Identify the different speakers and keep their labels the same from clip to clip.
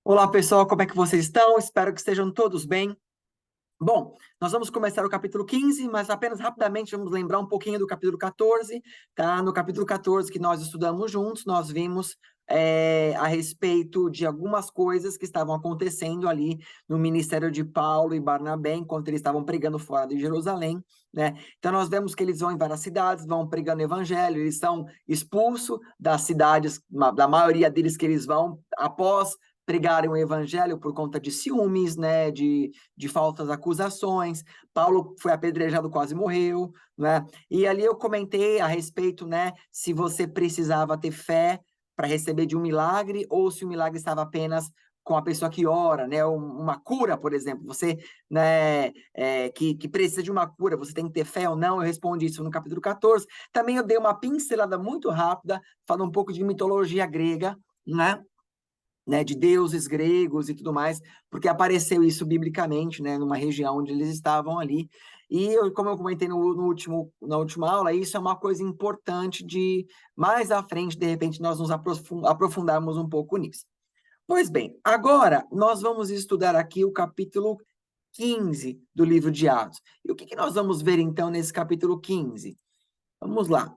Speaker 1: Olá, pessoal, como é que vocês estão? Espero que estejam todos bem. Bom, nós vamos começar o capítulo 15, mas apenas rapidamente vamos lembrar um pouquinho do capítulo 14, tá? No capítulo 14 que nós estudamos juntos, nós vimos a respeito de algumas coisas que estavam acontecendo ali no ministério de Paulo e Barnabé, enquanto eles estavam pregando fora de Jerusalém, né? Então nós vemos que eles vão em várias cidades, vão pregando o evangelho, eles são expulsos das cidades, da maioria deles que eles vão após pregarem o evangelho por conta de ciúmes, né, de falsas acusações. Paulo foi apedrejado, quase morreu, né? E ali eu comentei a respeito, né, se você precisava ter fé para receber de um milagre ou se o milagre estava apenas com a pessoa que ora, né? Uma cura, por exemplo, você, né, que precisa de uma cura, você tem que ter fé ou não? Eu respondi isso no capítulo 14. Também eu dei uma pincelada muito rápida, falando um pouco de mitologia grega, né, de deuses gregos e tudo mais, porque apareceu isso biblicamente, né, numa região onde eles estavam ali. E como eu comentei na última aula, isso é uma coisa importante de mais à frente, de repente, nós nos aprofundarmos um pouco nisso. Pois bem, agora nós vamos estudar aqui o capítulo 15 do livro de Atos. E o que nós vamos ver então nesse capítulo 15? Vamos lá.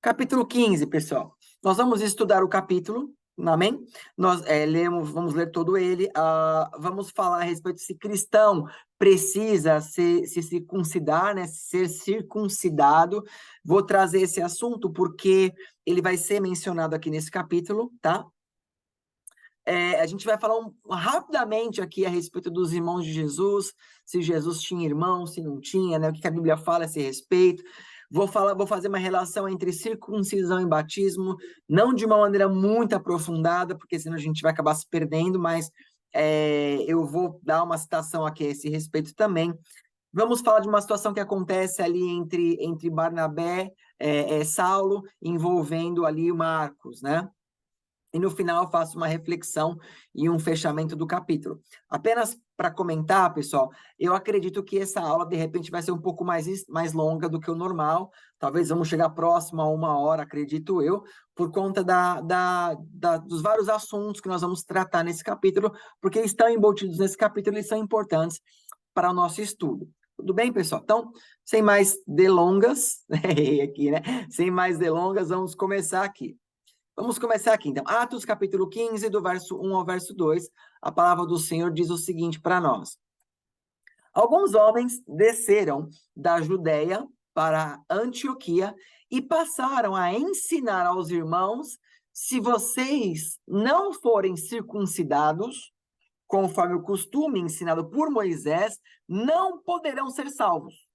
Speaker 1: Capítulo 15, pessoal. Nós vamos estudar o capítulo, amém? Nós vamos ler todo ele. Vamos falar a respeito se cristão precisa se circuncidar, né? Ser circuncidado. Vou trazer esse assunto porque ele vai ser mencionado aqui nesse capítulo, tá? A gente vai falar rapidamente aqui a respeito dos irmãos de Jesus, se Jesus tinha irmãos, se não tinha, né? O que a Bíblia fala a esse respeito. Vou fazer uma relação entre circuncisão e batismo, não de uma maneira muito aprofundada, porque senão a gente vai acabar se perdendo, mas eu vou dar uma citação aqui a esse respeito também. Vamos falar de uma situação que acontece ali entre Barnabé, Saulo, envolvendo ali o Marcos, né? E no final eu faço uma reflexão e um fechamento do capítulo. Apenas para comentar, pessoal, eu acredito que essa aula, de repente, vai ser um pouco mais longa do que o normal. Talvez vamos chegar próximo a 1 hora, acredito eu, por conta dos vários assuntos que nós vamos tratar nesse capítulo, porque estão embutidos nesse capítulo e são importantes para o nosso estudo. Tudo bem, pessoal? Então, sem mais delongas, aqui, né? Sem mais delongas, vamos começar aqui. Vamos começar aqui, então. Atos, capítulo 15, do verso 1 ao verso 2. A palavra do Senhor diz o seguinte para nós. Alguns homens desceram da Judéia para Antioquia e passaram a ensinar aos irmãos: se vocês não forem circuncidados, conforme o costume ensinado por Moisés, não poderão ser salvos.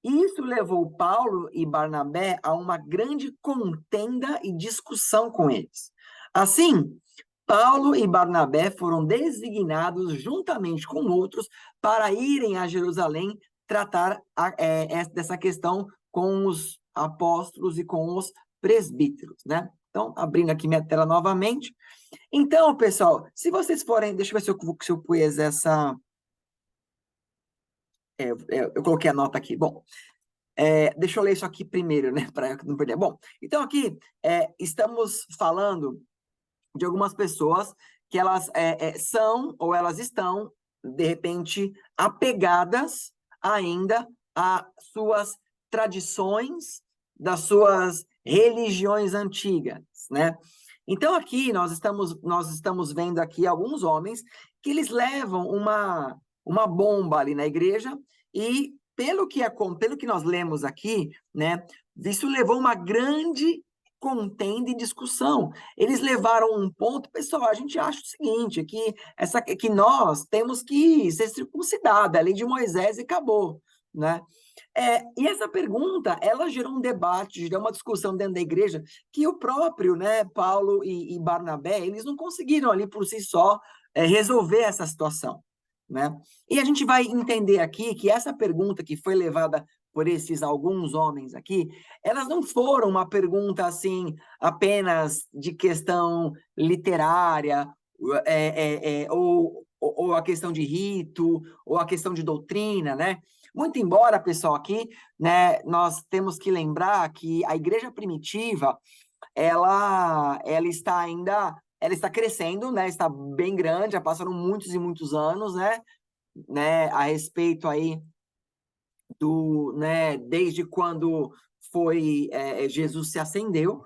Speaker 1: Isso levou Paulo e Barnabé a uma grande contenda e discussão com eles. Assim, Paulo e Barnabé foram designados juntamente com outros para irem a Jerusalém tratar dessa questão com os apóstolos e com os presbíteros, né? Então, abrindo aqui minha tela novamente. Então, pessoal, se vocês forem, deixa eu ver se eu pus essa. Eu coloquei a nota aqui. Bom, deixa eu ler isso aqui primeiro, né, para não perder. Bom, então aqui estamos falando de algumas pessoas que elas são ou elas estão, de repente, apegadas ainda a suas tradições, das suas religiões antigas, né? Então aqui nós estamos vendo aqui alguns homens que eles levam uma bomba ali na igreja e pelo que nós lemos aqui, né, isso levou uma grande contenda e discussão. Eles levaram um ponto, pessoal, a gente acha o seguinte, que nós temos que ser circuncidados, a lei de Moisés e acabou, né? E essa pergunta, ela gerou um debate, gerou uma discussão dentro da igreja, que o próprio, né, Paulo e Barnabé, eles não conseguiram ali por si só resolver essa situação, né? E a gente vai entender aqui que essa pergunta que foi levada por esses alguns homens aqui, elas não foram uma pergunta assim apenas de questão literária, ou a questão de rito, ou a questão de doutrina, né? Muito embora, pessoal, aqui, né, nós temos que lembrar que a igreja primitiva, ela está ainda ela está crescendo, né? Está bem grande, já passaram muitos e muitos anos, né? A respeito aí né? Desde quando foi Jesus se ascendeu.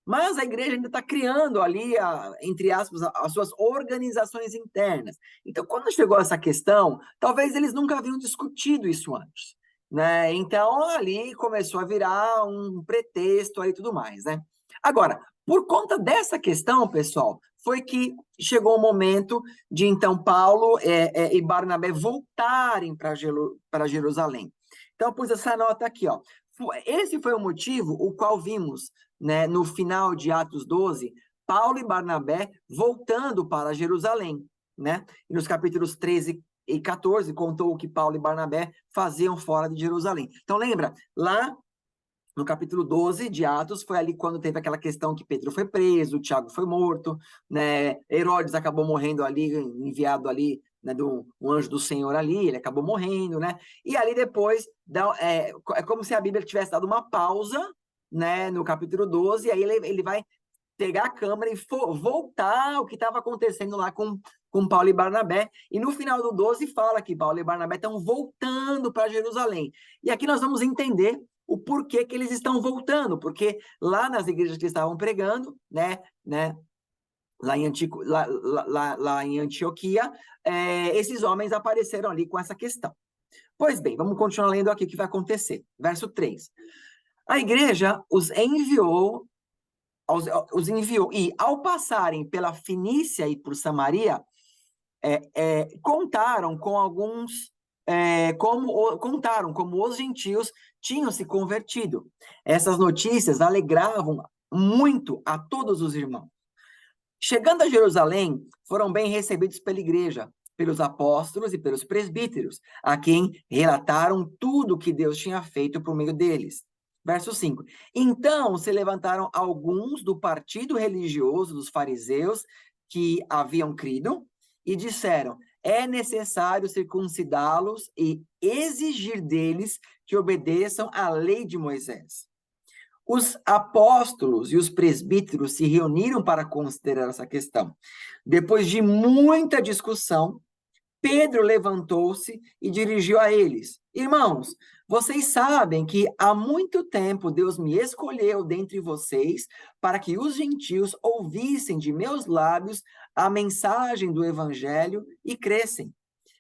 Speaker 1: Mas a igreja ainda está criando ali, entre aspas, as suas organizações internas. Então, quando chegou essa questão, talvez eles nunca haviam discutido isso antes, né? Então, ali começou a virar um pretexto aí e tudo mais, né? Agora, por conta dessa questão, pessoal, foi que chegou o momento de, então, Paulo e Barnabé voltarem para Jerusalém. Então, eu pus essa nota aqui, ó. Esse foi o motivo o qual vimos, né, no final de Atos 12, Paulo e Barnabé voltando para Jerusalém, né? E nos capítulos 13 e 14 contou o que Paulo e Barnabé faziam fora de Jerusalém. Então lembra, lá no capítulo 12 de Atos, foi ali quando teve aquela questão que Pedro foi preso, Tiago foi morto, né? Herodes acabou morrendo ali, enviado ali, né, um anjo do Senhor ali, ele acabou morrendo, né? E ali depois, é como se a Bíblia tivesse dado uma pausa, né, no capítulo 12, e aí ele vai pegar a câmera e voltar ao que estava acontecendo lá com Paulo e Barnabé. E no final do 12 fala que Paulo e Barnabé estão voltando para Jerusalém. E aqui nós vamos entender o porquê que eles estão voltando, porque lá nas igrejas que estavam pregando, né, lá em Antioquia, esses homens apareceram ali com essa questão. Pois bem, vamos continuar lendo aqui o que vai acontecer. Verso 3. A igreja os enviou, e ao passarem pela Fenícia e por Samaria, contaram com alguns, contaram como os gentios tinham se convertido. Essas notícias alegravam muito a todos os irmãos. Chegando a Jerusalém, foram bem recebidos pela igreja, pelos apóstolos e pelos presbíteros, a quem relataram tudo o que Deus tinha feito por meio deles. Verso 5. Então se levantaram alguns do partido religioso dos fariseus que haviam crido e disseram: é necessário circuncidá-los e exigir deles que obedeçam à lei de Moisés. Os apóstolos e os presbíteros se reuniram para considerar essa questão. Depois de muita discussão, Pedro levantou-se e dirigiu a eles: irmãos, vocês sabem que há muito tempo Deus me escolheu dentre vocês para que os gentios ouvissem de meus lábios a mensagem do evangelho e crescem.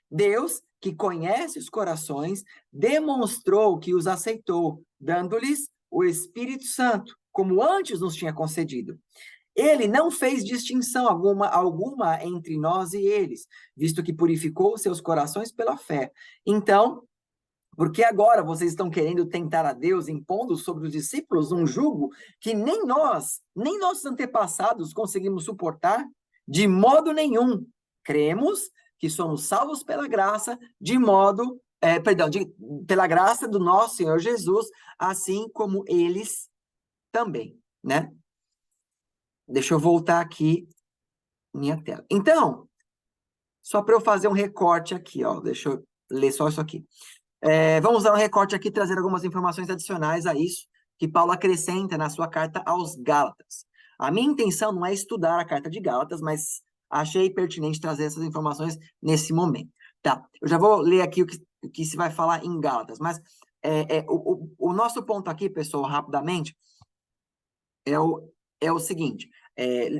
Speaker 1: Deus, que conhece os corações, demonstrou que os aceitou, dando-lhes o Espírito Santo, como antes nos tinha concedido. Ele não fez distinção alguma entre nós e eles, visto que purificou seus corações pela fé. Então, porque agora vocês estão querendo tentar a Deus, impondo sobre os discípulos um jugo que nem nós, nem nossos antepassados conseguimos suportar? De modo nenhum. Cremos que somos salvos pela graça, pela graça do nosso Senhor Jesus, assim como eles também, né? Deixa eu voltar aqui minha tela. Então, só para eu fazer um recorte aqui, ó, deixa eu ler só isso aqui. Vamos usar um recorte aqui, trazer algumas informações adicionais a isso, que Paulo acrescenta na sua carta aos Gálatas. A minha intenção não é estudar a carta de Gálatas, mas achei pertinente trazer essas informações nesse momento. Tá, eu já vou ler aqui o que se vai falar em Gálatas, mas o nosso ponto aqui, pessoal, rapidamente, é o seguinte,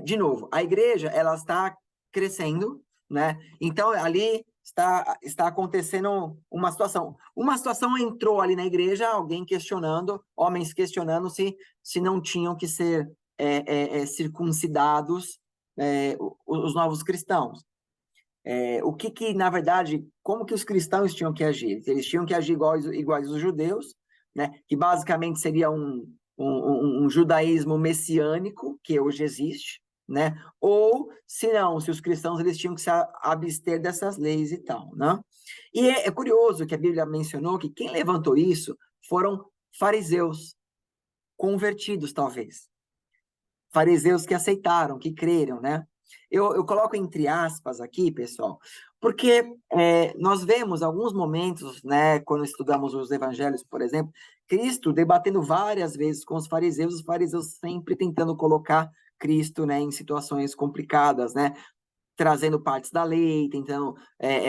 Speaker 1: de novo, a igreja, ela está crescendo, né? Então, ali está acontecendo uma situação. Uma situação entrou ali na igreja, alguém questionando, homens questionando se não tinham que ser circuncidados os novos cristãos. O que, na verdade, como que os cristãos tinham que agir? Eles tinham que agir iguais os judeus, né? Que basicamente seria um judaísmo messiânico, que hoje existe, né? Ou, se não, se os cristãos eles tinham que se abster dessas leis e tal, né? E é curioso que a Bíblia mencionou que quem levantou isso foram fariseus, convertidos, talvez. Fariseus que aceitaram, que creram, né? Eu coloco entre aspas aqui, pessoal, porque nós vemos alguns momentos, né, quando estudamos os evangelhos, por exemplo, Cristo debatendo várias vezes com os fariseus sempre tentando colocar Cristo, né, em situações complicadas, né, trazendo partes da lei, tentando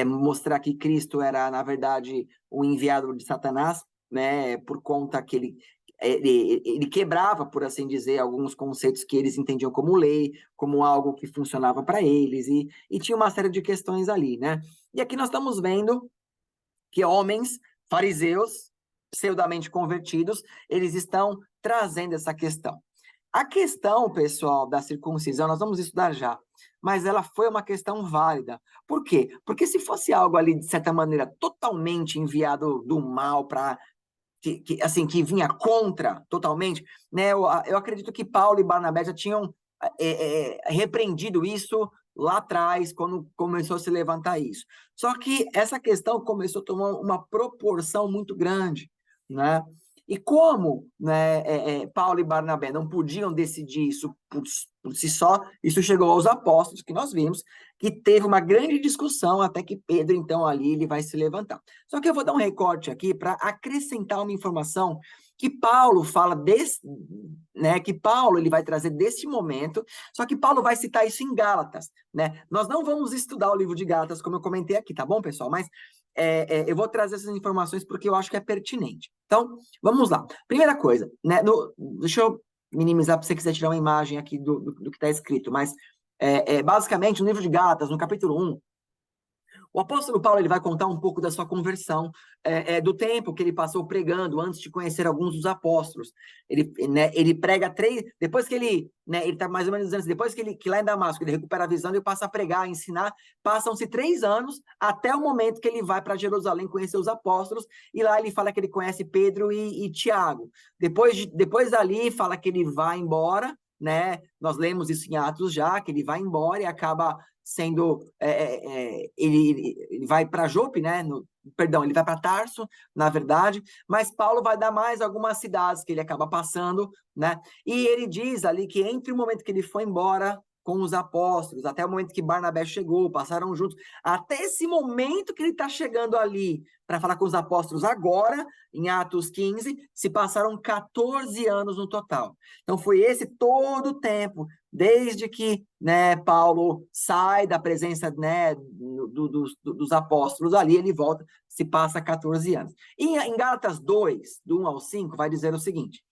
Speaker 1: mostrar que Cristo era, na verdade, o enviado de Satanás, né, por conta que ele quebrava, por assim dizer, alguns conceitos que eles entendiam como lei, como algo que funcionava para eles, e tinha uma série de questões ali, né? E aqui nós estamos vendo que homens, fariseus, pseudamente convertidos, eles estão trazendo essa questão. A questão, pessoal, da circuncisão, nós vamos estudar já, mas ela foi uma questão válida. Por quê? Porque se fosse algo ali, de certa maneira, totalmente enviado do mal para assim, que vinha contra totalmente, né? Eu acredito que Paulo e Barnabé já tinham repreendido isso lá atrás, quando começou a se levantar isso. Só que essa questão começou a tomar uma proporção muito grande, né? E como, né, Paulo e Barnabé não podiam decidir isso por si só, isso chegou aos apóstolos, que nós vimos, que teve uma grande discussão até que Pedro, então, ali, ele vai se levantar. Só que eu vou dar um recorte aqui para acrescentar uma informação que Paulo fala né, que Paulo ele vai trazer desse momento, só que Paulo vai citar isso em Gálatas, né? Nós não vamos estudar o livro de Gálatas, como eu comentei aqui, tá bom, pessoal? Mas eu vou trazer essas informações porque eu acho que é pertinente. Então, vamos lá. Primeira coisa, né? Deixa eu minimizar para você quiser tirar uma imagem aqui do que está escrito, mas basicamente, no livro de Gálatas, no capítulo 1, o apóstolo Paulo ele vai contar um pouco da sua conversão, do tempo que ele passou pregando antes de conhecer alguns dos apóstolos. Ele prega depois que ele está mais ou menos dizendo assim, depois que lá em Damasco ele recupera a visão e passa a pregar, a ensinar, passam-se 3 anos até o momento que ele vai para Jerusalém conhecer os apóstolos, e lá ele fala que ele conhece Pedro e Tiago. Depois dali fala que ele vai embora, né? Nós lemos isso em Atos já, que ele vai embora e acaba sendo ele vai para Jope, né? Perdão, ele vai para Tarso, na verdade, mas Paulo vai dar mais algumas cidades que ele acaba passando, né? E ele diz ali que entre o momento que ele foi embora com os apóstolos, até o momento que Barnabé chegou, passaram juntos, até esse momento que ele está chegando ali para falar com os apóstolos agora, em Atos 15, se passaram 14 anos no total. Então foi esse todo o tempo, desde que, né, Paulo sai da presença, né, dos apóstolos ali, ele volta, se passa 14 anos. E em Gálatas 2, do 1 ao 5, vai dizer o seguinte: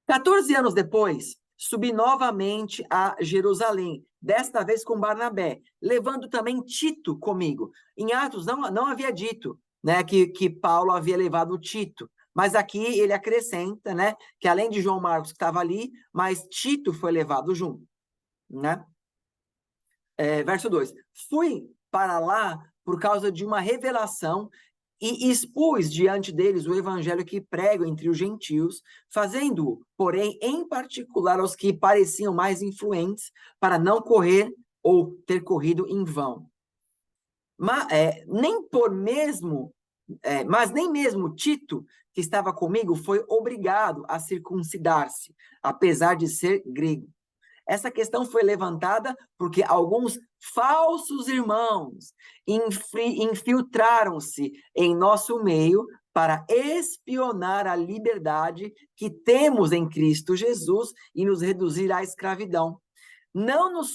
Speaker 1: 14 anos depois, subi novamente a Jerusalém, desta vez com Barnabé, levando também Tito comigo. Em Atos não havia dito, né, que Paulo havia levado Tito, mas aqui ele acrescenta, né, que além de João Marcos que estava ali, mas Tito foi levado junto, né? Verso 2. Fui para lá por causa de uma revelação e expus diante deles o evangelho que prego entre os gentios, fazendo-o, porém, em particular aos que pareciam mais influentes, para não correr ou ter corrido em vão. Mas nem mesmo Tito, que estava comigo, foi obrigado a circuncidar-se, apesar de ser grego. Essa questão foi levantada porque alguns falsos irmãos infiltraram-se em nosso meio para espionar a liberdade que temos em Cristo Jesus e nos reduzir à escravidão. Não nos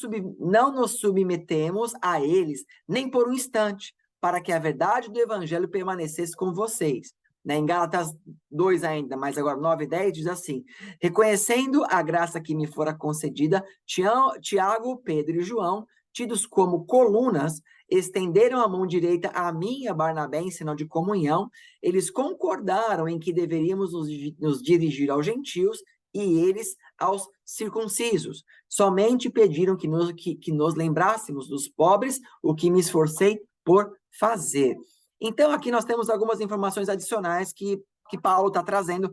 Speaker 1: submetemos a eles, nem por um instante, para que a verdade do evangelho permanecesse com vocês. Em Gálatas 2 ainda, mas agora 9 e 10, diz assim: reconhecendo a graça que me fora concedida, Tiago, Pedro e João, tidos como colunas, estenderam a mão direita a mim e a Barnabé em sinal de comunhão. Eles concordaram em que deveríamos nos dirigir aos gentios e eles aos circuncisos. Somente pediram que nos lembrássemos dos pobres, o que me esforcei por fazer. Então, aqui nós temos algumas informações adicionais que Paulo está trazendo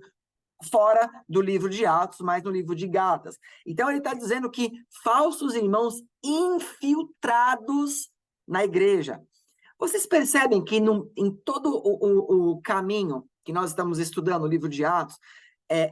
Speaker 1: fora do livro de Atos, mas no livro de Gálatas. Então, ele está dizendo que falsos irmãos infiltrados na igreja. Vocês percebem que em todo o caminho que nós estamos estudando, o livro de Atos,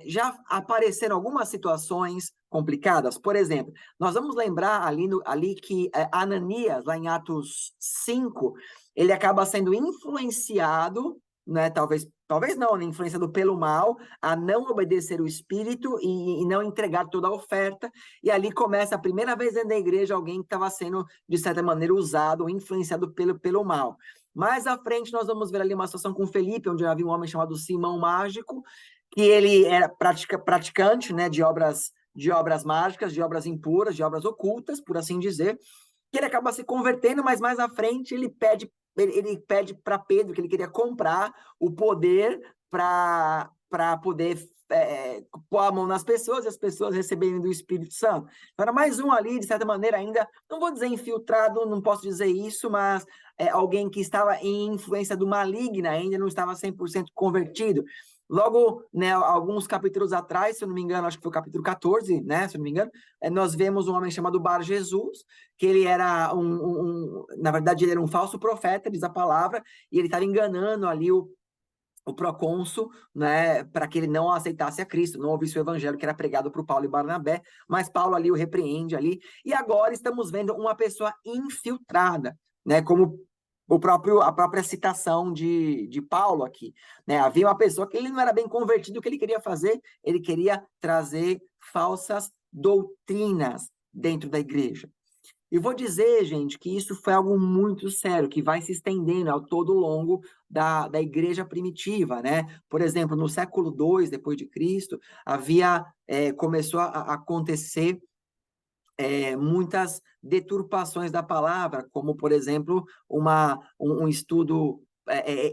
Speaker 1: já apareceram algumas situações complicadas. Por exemplo, nós vamos lembrar ali que Ananias, lá em Atos 5, ele acaba sendo influenciado, né, talvez talvez não, né, influenciado pelo mal, a não obedecer o Espírito e não entregar toda a oferta. E ali começa a primeira vez dentro da igreja alguém que estava sendo, de certa maneira, usado ou influenciado pelo mal. Mais à frente, nós vamos ver ali uma situação com Felipe, onde havia um homem chamado Simão Mágico, que ele era praticante, né, de obras mágicas, de obras impuras, de obras ocultas, por assim dizer, que ele acaba se convertendo, mas mais à frente ele pede para Pedro que ele queria comprar o poder para poder pôr a mão nas pessoas e as pessoas receberem do Espírito Santo. Então, era mais um ali, de certa maneira, ainda, não vou dizer infiltrado, não posso dizer isso, mas alguém que estava em influência do maligno ainda, não estava 100% convertido. Logo, né, alguns capítulos atrás, se eu não me engano, acho que foi o capítulo 14, né, se eu não me engano, nós vemos um homem chamado Bar Jesus, que ele era na verdade, ele era um falso profeta, diz a palavra, e ele estava enganando ali o procônsul, né, para que ele não aceitasse a Cristo, não ouvisse o evangelho que era pregado por Paulo e Barnabé, mas Paulo ali o repreende ali, e agora estamos vendo uma pessoa infiltrada, né, como a própria citação de Paulo aqui, né, havia uma pessoa que ele não era bem convertido, o que ele queria fazer? Ele queria trazer falsas doutrinas dentro da igreja. E vou dizer, gente, que isso foi algo muito sério, que vai se estendendo ao todo longo da igreja primitiva, né? Por exemplo, no século II depois de Cristo, começou a acontecer muitas deturpações da palavra, como, por exemplo, um estudo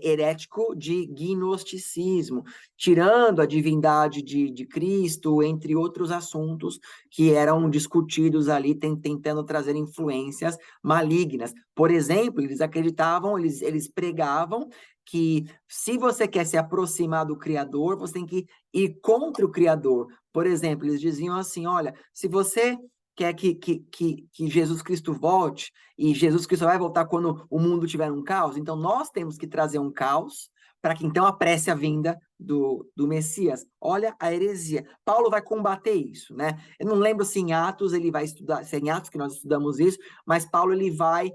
Speaker 1: herético de gnosticismo, tirando a divindade de Cristo, entre outros assuntos que eram discutidos ali, tentando trazer influências malignas. Por exemplo, eles acreditavam, eles pregavam que se você quer se aproximar do Criador, você tem que ir contra o Criador. Por exemplo, eles diziam assim, olha, se você quer que Jesus Cristo volte, e Jesus Cristo vai voltar quando o mundo tiver um caos, então nós temos que trazer um caos para que então apresse a vinda do Messias. Olha a heresia. Paulo vai combater isso, né? Eu não lembro se em Atos ele vai estudar, se é em Atos que nós estudamos isso, mas Paulo ele vai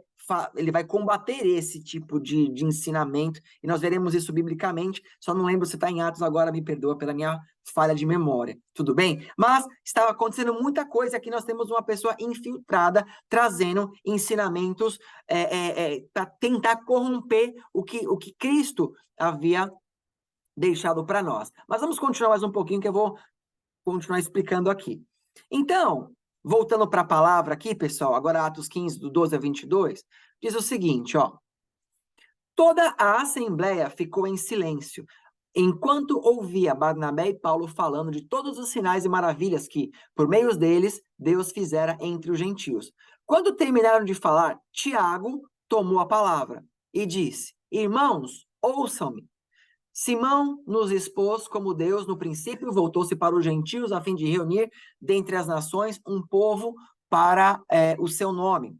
Speaker 1: combater esse tipo de ensinamento, e nós veremos isso biblicamente, só não lembro se está em Atos agora, me perdoa pela minha falha de memória, tudo bem? Mas estava acontecendo muita coisa, aqui nós temos uma pessoa infiltrada, trazendo ensinamentos para tentar corromper o que Cristo havia deixado para nós. Mas vamos continuar mais um pouquinho, que eu vou continuar explicando aqui. Então, voltando para a palavra aqui, pessoal, agora Atos 15, do 12 a 22, diz o seguinte, ó. Toda a assembleia ficou em silêncio, enquanto ouvia Barnabé e Paulo falando de todos os sinais e maravilhas que, por meio deles, Deus fizera entre os gentios. Quando terminaram de falar, Tiago tomou a palavra e disse, irmãos, ouçam-me. Simão nos expôs como Deus, no princípio, voltou-se para os gentios a fim de reunir dentre as nações um povo para o seu nome.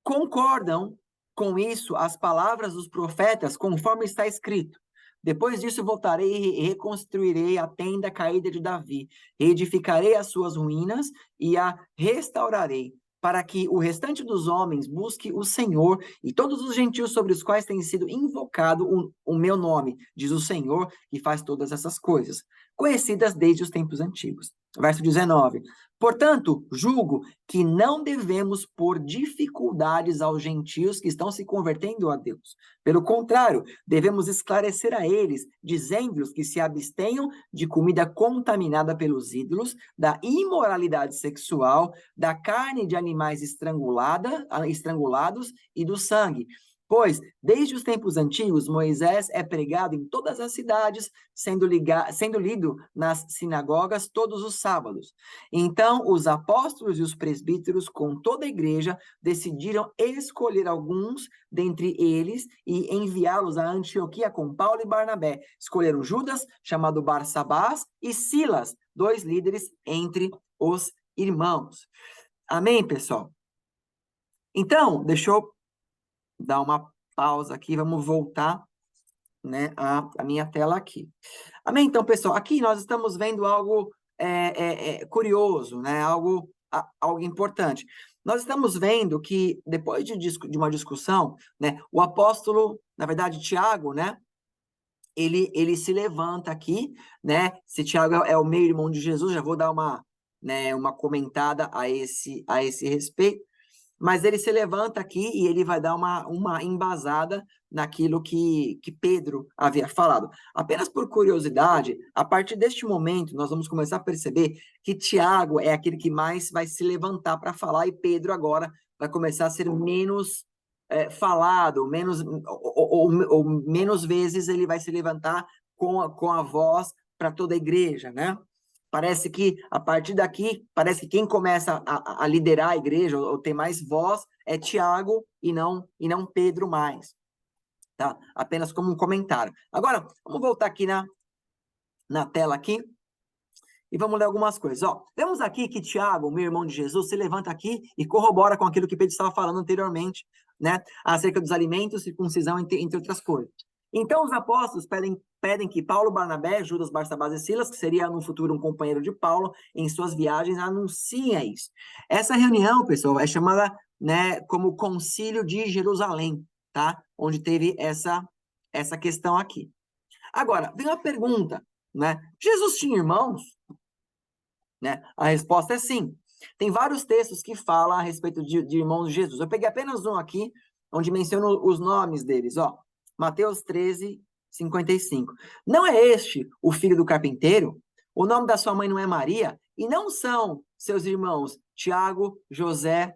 Speaker 1: Concordam com isso as palavras dos profetas, conforme está escrito. Depois disso voltarei e reconstruirei a tenda caída de Davi, reedificarei as suas ruínas e a restaurarei, para que o restante dos homens busque o Senhor e todos os gentios sobre os quais tem sido invocado o meu nome, diz o Senhor, que faz todas essas coisas, conhecidas desde os tempos antigos. Verso 19. Portanto, julgo que não devemos pôr dificuldades aos gentios que estão se convertendo a Deus. Pelo contrário, devemos esclarecer a eles, dizendo-lhes que se abstenham de comida contaminada pelos ídolos, da imoralidade sexual, da carne de animais estrangulados e do sangue. Pois, desde os tempos antigos, Moisés é pregado em todas as cidades, sendo lido nas sinagogas todos os sábados. Então, os apóstolos e os presbíteros, com toda a igreja, decidiram escolher alguns dentre eles e enviá-los a Antioquia com Paulo e Barnabé. Escolheram Judas, chamado Barsabás, e Silas, 2 líderes entre os irmãos. Amém, pessoal? Então, deixa eu dar uma pausa aqui, vamos voltar, né, a minha tela aqui. Amém? Então, pessoal, aqui nós estamos vendo algo curioso, né, algo importante. Nós estamos vendo que, depois de uma discussão, né, o apóstolo, na verdade, Tiago, né, ele se levanta aqui, né? Se Tiago é o meio-irmão de Jesus, já vou dar uma, né, uma comentada a esse respeito. Mas ele se levanta aqui e ele vai dar uma embasada naquilo que Pedro havia falado. Apenas por curiosidade, a partir deste momento, nós vamos começar a perceber que Tiago é aquele que mais vai se levantar para falar, e Pedro agora vai começar a ser menos falado, ou menos vezes ele vai se levantar com a voz para toda a igreja, né? Parece que, a partir daqui, parece que quem começa a liderar a igreja, ou ter mais voz, é Tiago e não Pedro mais, tá? Apenas como um comentário. Agora, vamos voltar aqui na tela aqui, e vamos ler algumas coisas. Ó, vemos aqui que Tiago, meu irmão de Jesus, se levanta aqui e corrobora com aquilo que Pedro estava falando anteriormente, né? Acerca dos alimentos, circuncisão, entre outras coisas. Então, os apóstolos pedem que Paulo, Barnabé, Judas, Barsabás e Silas, que seria no futuro um companheiro de Paulo, em suas viagens, anunciem isso. Essa reunião, pessoal, é chamada, né, como Concílio de Jerusalém, tá? Onde teve essa questão aqui. Agora, vem uma pergunta, né? Jesus tinha irmãos? Né? A resposta é sim. Tem vários textos que falam a respeito de irmãos de Jesus. Eu peguei apenas um aqui, onde menciono os nomes deles. Ó, Mateus 13, 55. Não é este o filho do carpinteiro? O nome da sua mãe não é Maria? E não são seus irmãos Tiago, José,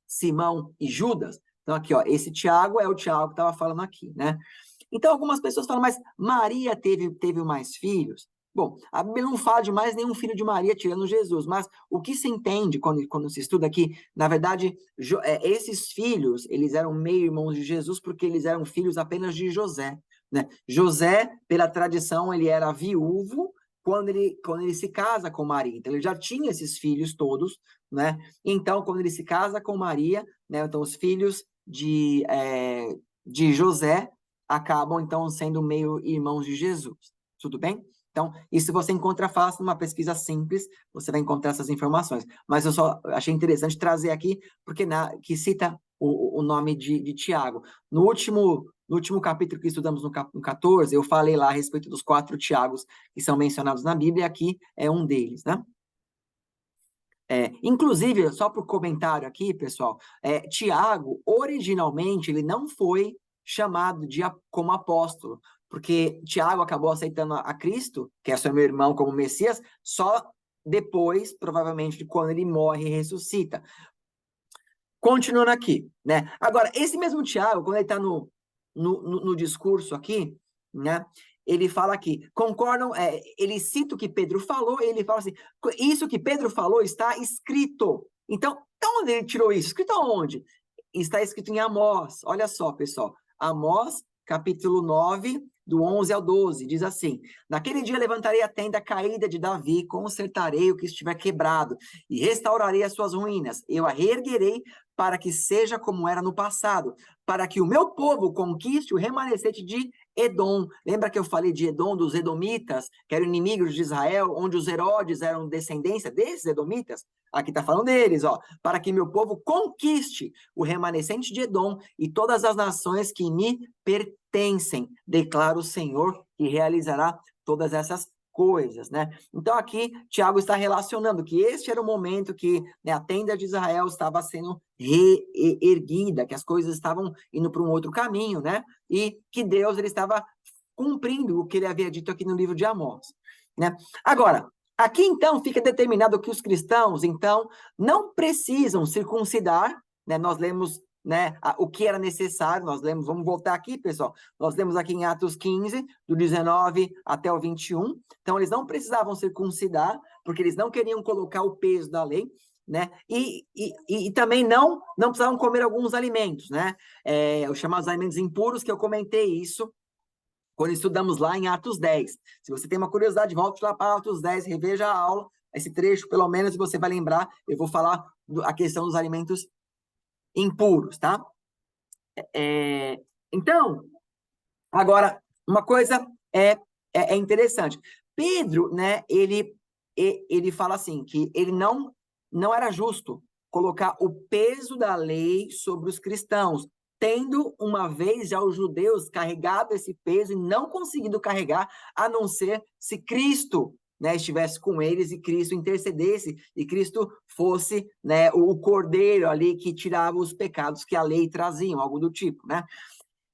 Speaker 1: Simão e Judas? Então aqui, ó, esse Tiago é o Tiago que estava falando aqui, né? Então algumas pessoas falam, mas Maria teve mais filhos? Bom, a Bíblia não fala de mais nenhum filho de Maria tirando Jesus, mas o que se entende quando se estuda aqui, na verdade, esses filhos, eles eram meio-irmãos de Jesus porque eles eram filhos apenas de José, né? José, pela tradição, ele era viúvo quando ele se casa com Maria, então ele já tinha esses filhos todos, né? Então, quando ele se casa com Maria, né, então os filhos de José acabam, então, sendo meio-irmãos de Jesus, tudo bem? Então, isso você encontra fácil numa pesquisa simples, você vai encontrar essas informações. Mas eu só achei interessante trazer aqui, porque que cita o nome de Tiago. No último capítulo que estudamos, no 14, eu falei lá a respeito dos 4 Tiagos que são mencionados na Bíblia, e aqui é um deles, né? Inclusive, só por comentário aqui, pessoal, Tiago, originalmente, ele não foi chamado como apóstolo, porque Tiago acabou aceitando a Cristo, que é seu meu irmão, como Messias, só depois, provavelmente, de quando ele morre e ressuscita. Continuando aqui, né? Agora, esse mesmo Tiago, quando ele está no discurso aqui, né? Ele fala aqui, concordam, ele cita o que Pedro falou, ele fala assim, isso que Pedro falou está escrito. Então, onde ele tirou isso? Escrito aonde? Está escrito em Amós. Olha só, pessoal. Amós, capítulo 9, do 11 ao 12, diz assim: naquele dia levantarei a tenda caída de Davi, consertarei o que estiver quebrado, e restaurarei as suas ruínas. Eu a reerguerei para que seja como era no passado, para que o meu povo conquiste o remanescente de Edom. Lembra que eu falei de Edom, dos edomitas, que eram inimigos de Israel, onde os Herodes eram descendência desses edomitas? Aqui está falando deles, ó. Para que meu povo conquiste o remanescente de Edom e todas as nações que me pertencem, declara o Senhor, que realizará todas essas coisas, né? Então aqui Tiago está relacionando que este era o momento que, né, a tenda de Israel estava sendo reerguida, que as coisas estavam indo para um outro caminho, né? E que Deus ele estava cumprindo o que ele havia dito aqui no livro de Amós, né? Agora, aqui então fica determinado que os cristãos então não precisam circuncidar, né? Nós lemos, né, o que era necessário, nós lemos, vamos voltar aqui, pessoal, nós lemos aqui em Atos 15, do 19 até o 21, então eles não precisavam circuncidar, porque eles não queriam colocar o peso da lei, né, e também não precisavam comer alguns alimentos, né, os chamados alimentos impuros, que eu comentei isso, quando estudamos lá em Atos 10. Se você tem uma curiosidade, volte lá para Atos 10, reveja a aula, esse trecho, pelo menos, você vai lembrar, eu vou falar a questão dos alimentos impuros, tá? Então, agora, uma coisa é interessante. Pedro, né, ele fala assim, que ele não era justo colocar o peso da lei sobre os cristãos, tendo uma vez já os judeus carregado esse peso e não conseguindo carregar, a não ser se Cristo, né, estivesse com eles e Cristo intercedesse e Cristo fosse, né, o cordeiro ali que tirava os pecados que a lei trazia, algo do tipo, né?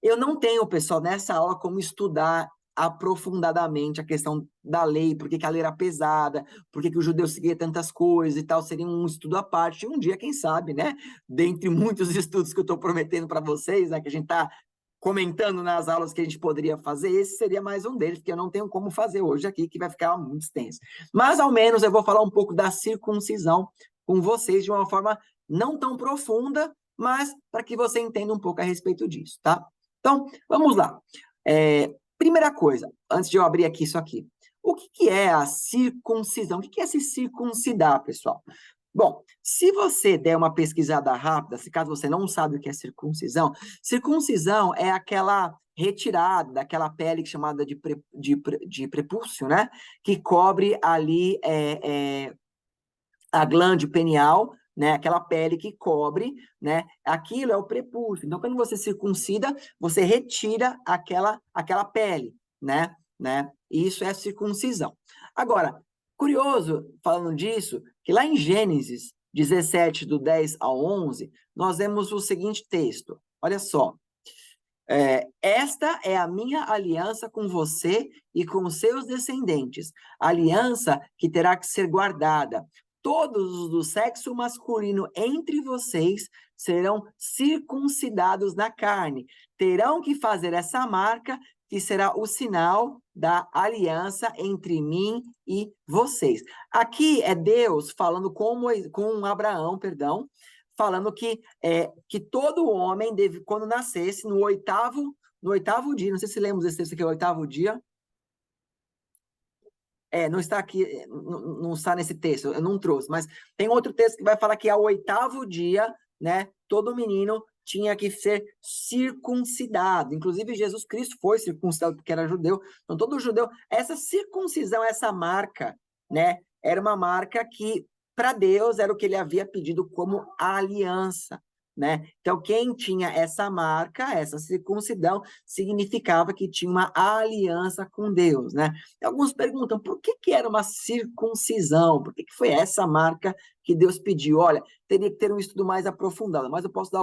Speaker 1: Eu não tenho, pessoal, nessa aula como estudar aprofundadamente a questão da lei, por que a lei era pesada, por que o judeu seguia tantas coisas e tal, seria um estudo à parte. Um dia, quem sabe, né? Dentre muitos estudos que eu estou prometendo para vocês, né, que a gente está comentando nas aulas que a gente poderia fazer, esse seria mais um deles, porque eu não tenho como fazer hoje aqui, que vai ficar muito extenso. Mas, ao menos, eu vou falar um pouco da circuncisão com vocês de uma forma não tão profunda, mas para que você entenda um pouco a respeito disso, tá? Então, vamos lá. Primeira coisa, antes de eu abrir aqui isso aqui, o que é a circuncisão? O que é se circuncidar, pessoal? Bom, se você der uma pesquisada rápida, se caso você não sabe o que é circuncisão, circuncisão é aquela retirada daquela pele chamada de prepúcio, né? Que cobre ali a glande penial, né? Aquela pele que cobre, né? Aquilo é o prepúcio. Então, quando você circuncida, você retira aquela pele, né? Isso é circuncisão. Agora, curioso, falando disso, que lá em Gênesis 17, do 10 ao 11, nós vemos o seguinte texto. Olha só. Esta é a minha aliança com você e com os seus descendentes, aliança que terá que ser guardada. Todos os do sexo masculino entre vocês serão circuncidados na carne. Terão que fazer essa marca, que será o sinal da aliança entre mim e vocês. Aqui é Deus falando com Abraão, falando que todo homem deve, quando nascesse, no oitavo dia, não sei se lemos esse texto aqui, o oitavo dia, não está aqui, não está nesse texto, eu não trouxe, mas tem outro texto que vai falar que ao oitavo dia, né, todo menino tinha que ser circuncidado. Inclusive, Jesus Cristo foi circuncidado porque era judeu. Então, todo judeu, essa circuncisão, essa marca, né, era uma marca que, para Deus, era o que ele havia pedido como aliança, né? Então, quem tinha essa marca, essa circuncisão, significava que tinha uma aliança com Deus, né? Alguns perguntam, por que era uma circuncisão? Por que foi essa marca que Deus pediu? Olha, teria que ter um estudo mais aprofundado, mas eu posso dar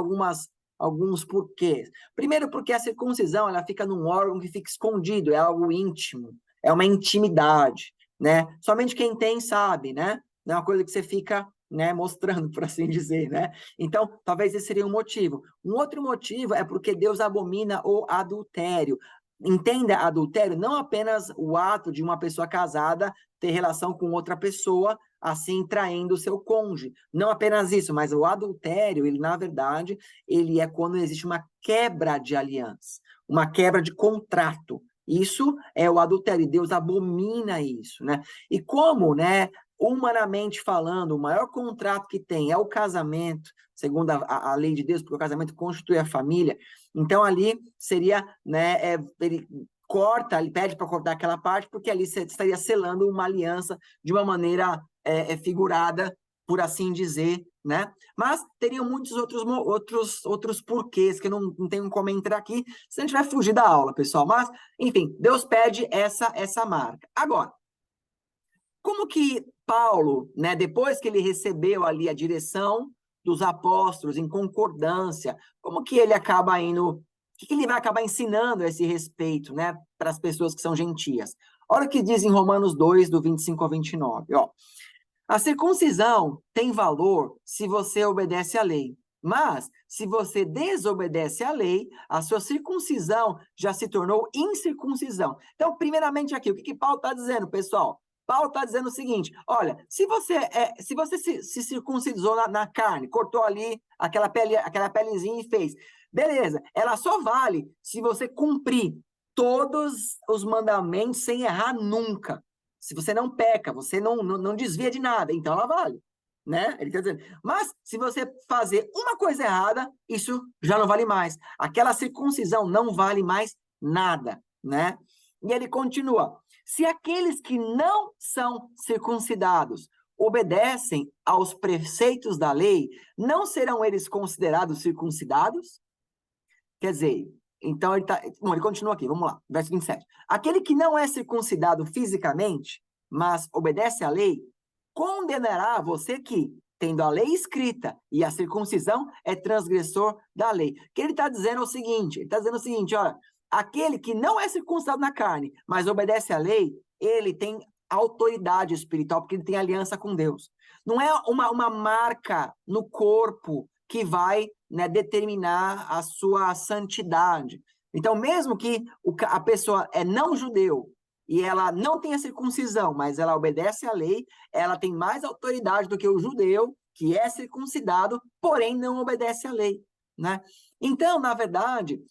Speaker 1: alguns porquês. Primeiro, porque a circuncisão, ela fica num órgão que fica escondido, é algo íntimo, é uma intimidade, né? Somente quem tem sabe, né? Não é uma coisa que você fica, né, mostrando, por assim dizer, né? Então, talvez esse seria um motivo. Um outro motivo é porque Deus abomina o adultério. Entenda adultério não apenas o ato de uma pessoa casada ter relação com outra pessoa, assim traindo o seu cônjuge. Não apenas isso, mas o adultério, ele na verdade, ele é quando existe uma quebra de aliança, uma quebra de contrato. Isso é o adultério, e Deus abomina isso, né? E como, né, humanamente falando, o maior contrato que tem é o casamento, segundo a lei de Deus, porque o casamento constitui a família. Então, ali seria, né, ele corta, ele pede para cortar aquela parte, porque ali você estaria selando uma aliança de uma maneira figurada, por assim dizer, né? Mas teriam muitos outros porquês que eu não tenho como entrar aqui, se a gente vai fugir da aula, pessoal. Mas, enfim, Deus pede essa marca. Agora, como que Paulo, né, depois que ele recebeu ali a direção dos apóstolos em concordância, como que ele acaba indo, o que ele vai acabar ensinando a esse respeito, né, para as pessoas que são gentias? Olha o que diz em Romanos 2, do 25 ao 29, ó. A circuncisão tem valor se você obedece à lei, mas se você desobedece à lei, a sua circuncisão já se tornou incircuncisão. Então, primeiramente aqui, o que Paulo está dizendo, pessoal? Paulo está dizendo o seguinte, olha, se você se circuncidou na carne, cortou ali aquela pelezinha e fez, beleza, ela só vale se você cumprir todos os mandamentos sem errar nunca. Se você não peca, você não desvia de nada, então ela vale, né? Ele está dizendo, mas se você fazer uma coisa errada, isso já não vale mais. Aquela circuncisão não vale mais nada, né? E ele continua, se aqueles que não são circuncidados obedecem aos preceitos da lei, não serão eles considerados circuncidados? Quer dizer, então ele continua aqui, vamos lá, verso 27. Aquele que não é circuncidado fisicamente, mas obedece à lei, condenará você que, tendo a lei escrita e a circuncisão, é transgressor da lei. O que ele está dizendo é o seguinte, ele está dizendo o seguinte, olha, aquele que não é circuncidado na carne, mas obedece à lei, ele tem autoridade espiritual, porque ele tem aliança com Deus. Não é uma marca no corpo que vai, né, determinar a sua santidade. Então, mesmo que a pessoa é não judeu e ela não tem a circuncisão, mas ela obedece à lei, ela tem mais autoridade do que o judeu, que é circuncidado, porém não obedece à lei, né? Então, na verdade,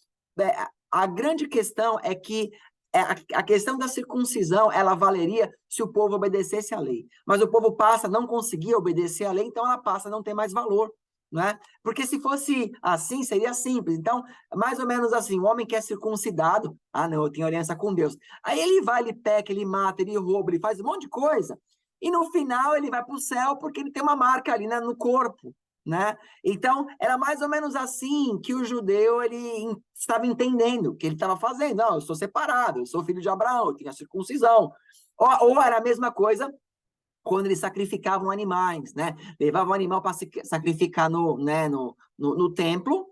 Speaker 1: a grande questão é que a questão da circuncisão, ela valeria se o povo obedecesse à lei. Mas o povo passa a não conseguir obedecer à lei, então ela passa a não ter mais valor, né? Porque se fosse assim, seria simples. Então, mais ou menos assim, o homem que é circuncidado, não, eu tenho aliança com Deus. Aí ele vai, ele peca, ele mata, ele rouba, ele faz um monte de coisa. E no final ele vai para o céu porque ele tem uma marca ali, né, no corpo, né? Então, era mais ou menos assim que o judeu ele estava entendendo que ele estava fazendo. Não, eu sou separado, eu sou filho de Abraão, eu tenho a circuncisão. Ou era a mesma coisa quando eles sacrificavam animais, né? Levavam o animal para sacrificar no templo,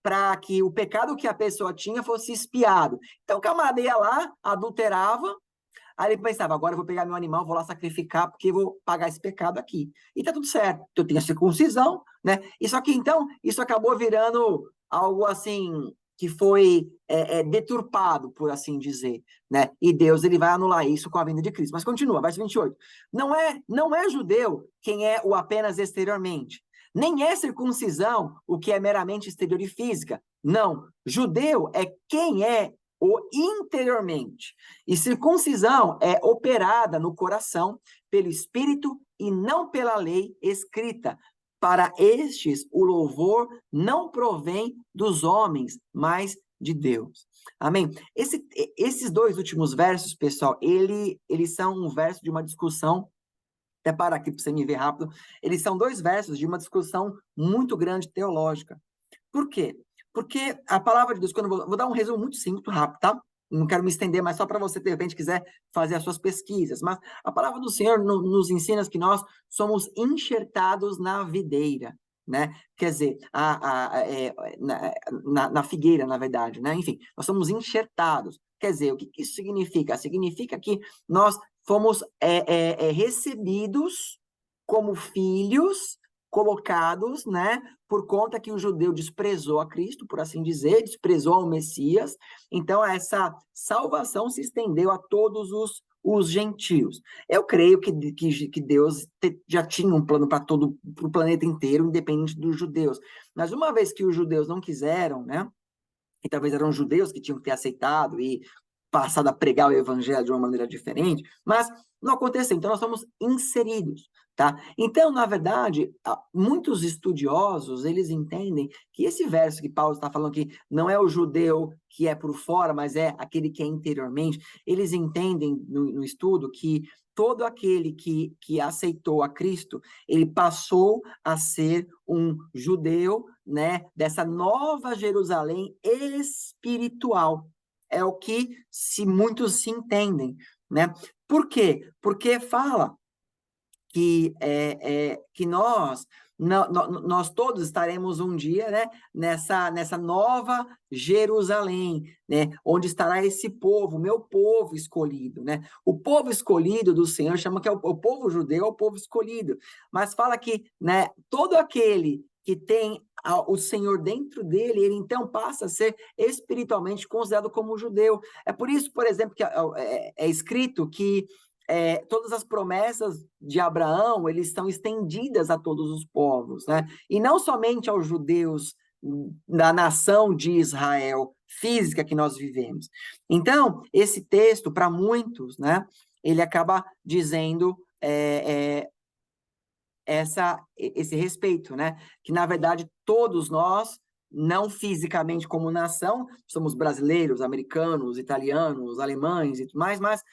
Speaker 1: para que o pecado que a pessoa tinha fosse expiado. Então, o camarada ia lá, adulterava, aí ele pensava, agora eu vou pegar meu animal, vou lá sacrificar, porque eu vou pagar esse pecado aqui. E tá tudo certo. Eu tenho a circuncisão, né? E só que, então, isso acabou virando algo assim, que foi deturpado, por assim dizer, né? E Deus, ele vai anular isso com a vinda de Cristo. Mas continua, verso 28. Não é judeu quem é o apenas exteriormente. Nem é circuncisão o que é meramente exterior e física. Não. Judeu é quem é o interiormente. E circuncisão é operada no coração pelo Espírito e não pela lei escrita. Para estes, o louvor não provém dos homens, mas de Deus. Amém? Esses dois últimos versos, pessoal, eles são um verso de uma discussão, até parar aqui para você me ver rápido, eles são dois versos de uma discussão muito grande teológica. Por quê? Porque a palavra de Deus, quando eu vou dar um resumo muito simples, muito rápido, tá? Não quero me estender, mas só para você, de repente, quiser fazer as suas pesquisas. Mas a palavra do Senhor nos ensina que nós somos enxertados na videira, né? Quer dizer, na figueira, na verdade, né? Enfim, nós somos enxertados. Quer dizer, o que isso significa? Significa que nós fomos recebidos como filhos, colocados, né, por conta que o judeu desprezou a Cristo, por assim dizer, desprezou ao Messias. Então, essa salvação se estendeu a todos os gentios. Eu creio que Deus já tinha um plano para o planeta inteiro, independente dos judeus. Mas uma vez que os judeus não quiseram, né, e talvez eram judeus que tinham que ter aceitado e passado a pregar o evangelho de uma maneira diferente, mas não aconteceu. Então, nós somos inseridos, tá? Então, na verdade, muitos estudiosos, eles entendem que esse verso que Paulo está falando aqui não é o judeu que é por fora, mas é aquele que é interiormente. Eles entendem no estudo que todo aquele que aceitou a Cristo, ele passou a ser um judeu, né, dessa nova Jerusalém espiritual. É o que muitos se entendem, né? Por quê? Porque fala que nós todos estaremos um dia, né, nessa nova Jerusalém, né, onde estará esse povo, meu povo escolhido, né? O povo escolhido do Senhor chama que é o povo judeu, é o povo escolhido, mas fala que, né, todo aquele que tem o Senhor dentro dele, ele então passa a ser espiritualmente considerado como judeu. É por isso, por exemplo, que é escrito que todas as promessas de Abraão, eles estão estendidas a todos os povos, né? E não somente aos judeus da nação de Israel física que nós vivemos. Então, esse texto, para muitos, né, ele acaba dizendo esse respeito, né? Que, na verdade, todos nós, não fisicamente como nação, somos brasileiros, americanos, italianos, alemães e tudo mais, mas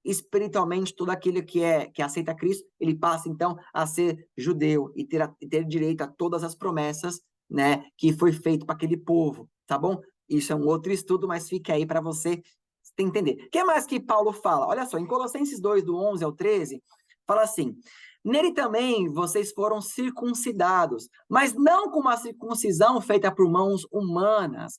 Speaker 1: espiritualmente todo aquele que aceita Cristo, ele passa então a ser judeu e ter direito a todas as promessas, né, que foi feito para aquele povo, tá bom? Isso é um outro estudo, mas fica aí para você entender. O que mais que Paulo fala? Olha só, em Colossenses 2, do 11 ao 13, fala assim: nele também vocês foram circuncidados, mas não com uma circuncisão feita por mãos humanas,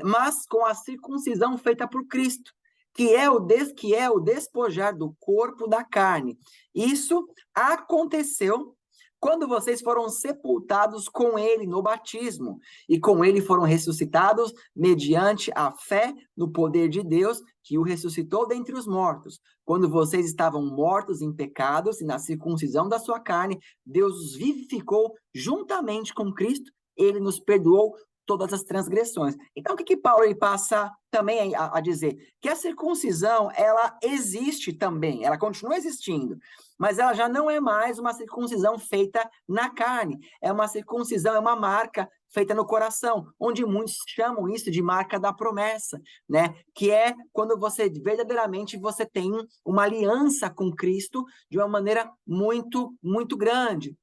Speaker 1: mas com a circuncisão feita por Cristo, que é o despojar do corpo da carne. Isso aconteceu quando vocês foram sepultados com ele no batismo, e com ele foram ressuscitados mediante a fé no poder de Deus, que o ressuscitou dentre os mortos. Quando vocês estavam mortos em pecados e na circuncisão da sua carne, Deus os vivificou juntamente com Cristo, ele nos perdoou todas as transgressões. Então, o que Paulo ele passa também a dizer? Que a circuncisão, ela existe também, ela continua existindo, mas ela já não é mais uma circuncisão feita na carne, é uma circuncisão, é uma marca feita no coração, onde muitos chamam isso de marca da promessa, né? Que é quando você verdadeiramente você tem uma aliança com Cristo de uma maneira muito, muito grande.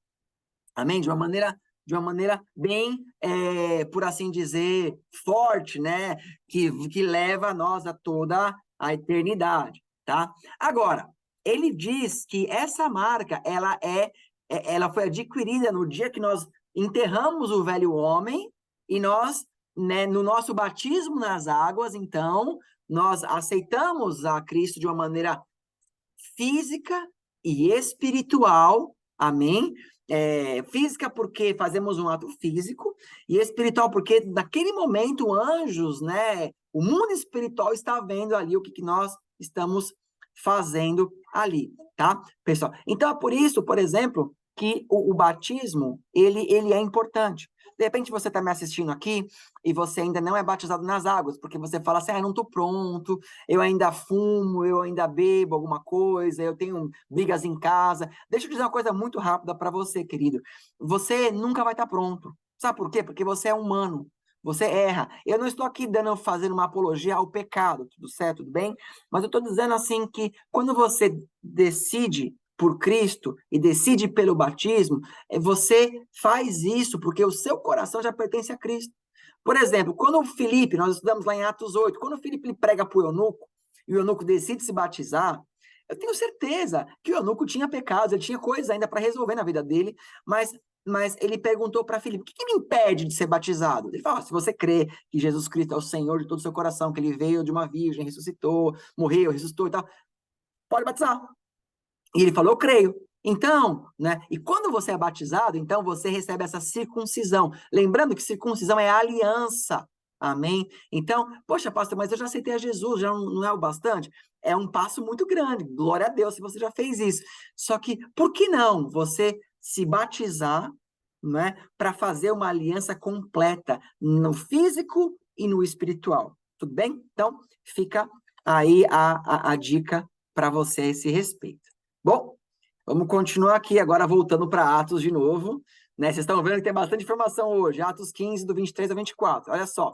Speaker 1: Amém? De uma maneira bem, por assim dizer, forte, né? Que leva nós a toda a eternidade, tá? Agora, ele diz que essa marca, ela foi adquirida no dia que nós enterramos o velho homem e nós, né, no nosso batismo nas águas, então, nós aceitamos a Cristo de uma maneira física e espiritual, amém? Física porque fazemos um ato físico, e espiritual porque naquele momento anjos, né, o mundo espiritual está vendo ali o que nós estamos fazendo ali, tá, pessoal? Então é por isso, por exemplo, que o batismo, ele é importante. De repente você está me assistindo aqui e você ainda não é batizado nas águas, porque você fala assim, eu não estou pronto, eu ainda fumo, eu ainda bebo alguma coisa, eu tenho brigas em casa. Deixa eu dizer uma coisa muito rápida para você, querido. Você nunca vai estar pronto. Sabe por quê? Porque você é humano. Você erra. Eu não estou aqui fazendo uma apologia ao pecado, tudo certo, tudo bem? Mas eu estou dizendo assim que quando você decide por Cristo e decide pelo batismo, você faz isso porque o seu coração já pertence a Cristo. Por exemplo, quando o Filipe, nós estudamos lá em Atos 8, quando o Filipe prega para o eunuco, e o eunuco decide se batizar, eu tenho certeza que o eunuco tinha pecados, ele tinha coisas ainda para resolver na vida dele, mas ele perguntou para Filipe, o que me impede de ser batizado? Ele falou, se você crê que Jesus Cristo é o Senhor de todo o seu coração, que ele veio de uma virgem, ressuscitou, morreu, ressuscitou e tal, pode batizar. E ele falou, eu creio. Então, né? E quando você é batizado, então você recebe essa circuncisão. Lembrando que circuncisão é aliança. Amém? Então, poxa, pastor, mas eu já aceitei a Jesus, já não é o bastante? É um passo muito grande. Glória a Deus se você já fez isso. Só que, por que não você se batizar, né, para fazer uma aliança completa no físico e no espiritual? Tudo bem? Então, fica aí a dica para você a esse respeito. Bom, vamos continuar aqui, agora voltando para Atos de novo, né? Vocês estão vendo que tem bastante informação hoje, Atos 15, do 23 a 24, olha só.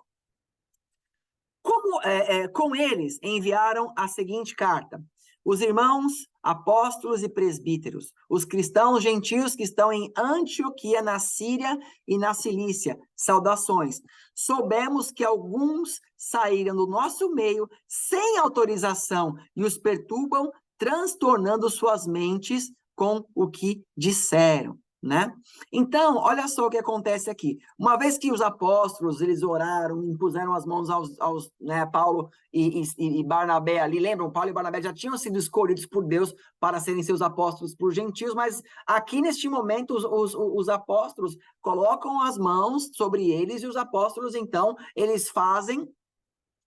Speaker 1: Com eles enviaram a seguinte carta: os irmãos, apóstolos e presbíteros, os cristãos gentios que estão em Antioquia, na Síria e na Cilícia, saudações. Soubemos que alguns saíram do nosso meio sem autorização e os perturbam, transtornando suas mentes com o que disseram, né? Então, olha só o que acontece aqui. Uma vez que os apóstolos, eles oraram, impuseram as mãos aos né, Paulo e Barnabé ali, lembram? Paulo e Barnabé já tinham sido escolhidos por Deus para serem seus apóstolos por gentios, mas aqui neste momento os apóstolos colocam as mãos sobre eles e os apóstolos, então, eles fazem,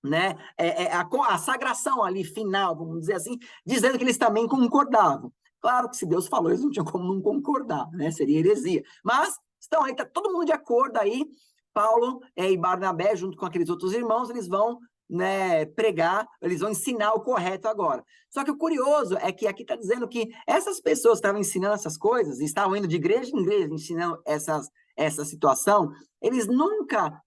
Speaker 1: né, a sagração ali final, vamos dizer assim, dizendo que eles também concordavam. Claro que se Deus falou, eles não tinham como não concordar, né? Seria heresia. Mas estão aí, tá todo mundo de acordo aí. Paulo e Barnabé, junto com aqueles outros irmãos, eles vão, né, pregar, eles vão ensinar o correto agora. Só que o curioso é que aqui está dizendo que essas pessoas que estavam ensinando essas coisas, estavam indo de igreja em igreja ensinando essa situação, eles nunca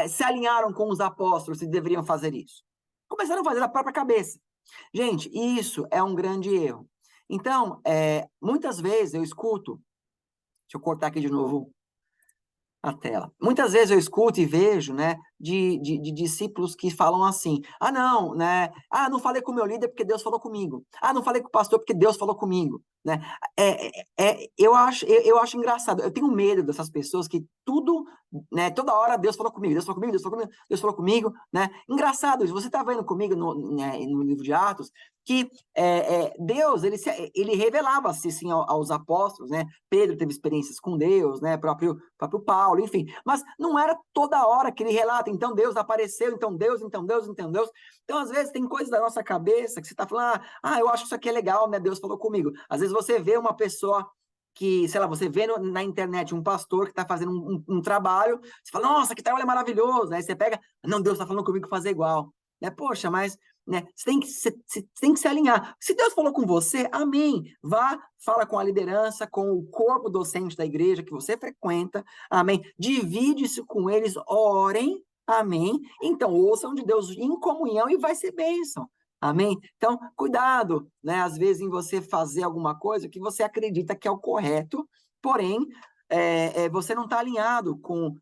Speaker 1: se alinharam com os apóstolos se deveriam fazer isso. Começaram a fazer da própria cabeça. Gente, isso é um grande erro. Então, muitas vezes eu escuto, deixa eu cortar aqui de novo a tela. Muitas vezes eu escuto e vejo, né, de discípulos que falam assim, não, né, não falei com o meu líder porque Deus falou comigo, não falei com o pastor porque Deus falou comigo, né, eu acho engraçado, eu tenho medo dessas pessoas que tudo, né, toda hora Deus falou comigo, Deus falou comigo, Deus falou comigo, Deus falou comigo, né, engraçado, você tá vendo comigo no livro de Atos, que Deus, ele revelava-se, assim, aos apóstolos, né, Pedro teve experiências com Deus, né, próprio Paulo, enfim, mas não era toda hora que ele relata, então Deus apareceu, então Deus, então Deus, então Deus. Então, às vezes, tem coisas da nossa cabeça que você está falando, eu acho que isso aqui é legal, né, Deus falou comigo. Às vezes você vê uma pessoa que, sei lá, você vê na internet um pastor que está fazendo um trabalho, você fala, nossa, que trabalho maravilhoso, aí você pega, não, Deus está falando comigo fazer igual, né, poxa, mas né? Você tem que se alinhar. Se Deus falou com você, amém. Vá, fala com a liderança, com o corpo docente da igreja que você frequenta, amém. Divide-se com eles, orem, amém. Então, ouçam de Deus em comunhão e vai ser bênção. Amém? Então, cuidado, né? Às vezes em você fazer alguma coisa que você acredita que é o correto, porém, você não está alinhado com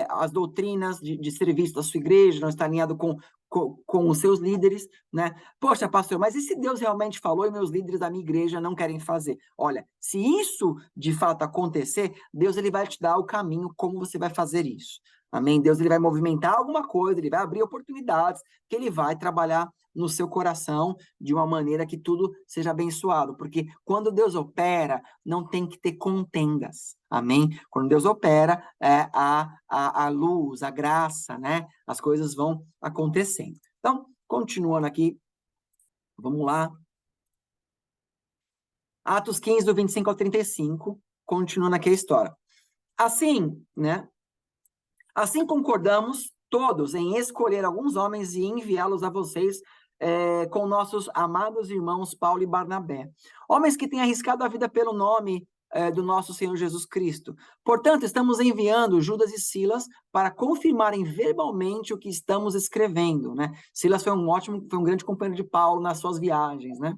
Speaker 1: as doutrinas de serviço da sua igreja, não está alinhado com os seus líderes, né? Poxa, pastor, mas e se Deus realmente falou e meus líderes da minha igreja não querem fazer? Olha, se isso de fato acontecer, Deus ele vai te dar o caminho como você vai fazer isso. Amém? Deus ele vai movimentar alguma coisa, ele vai abrir oportunidades, que ele vai trabalhar no seu coração de uma maneira que tudo seja abençoado, porque quando Deus opera, não tem que ter contendas, amém? Quando Deus opera, a luz, a graça, né? As coisas vão acontecendo. Então, continuando aqui, vamos lá. Atos 15, do 25 ao 35, continuando aqui a história. Assim, né? Assim concordamos todos em escolher alguns homens e enviá-los a vocês com nossos amados irmãos Paulo e Barnabé. Homens que têm arriscado a vida pelo nome do nosso Senhor Jesus Cristo. Portanto, estamos enviando Judas e Silas para confirmarem verbalmente o que estamos escrevendo, né? Silas foi um grande companheiro de Paulo nas suas viagens, né?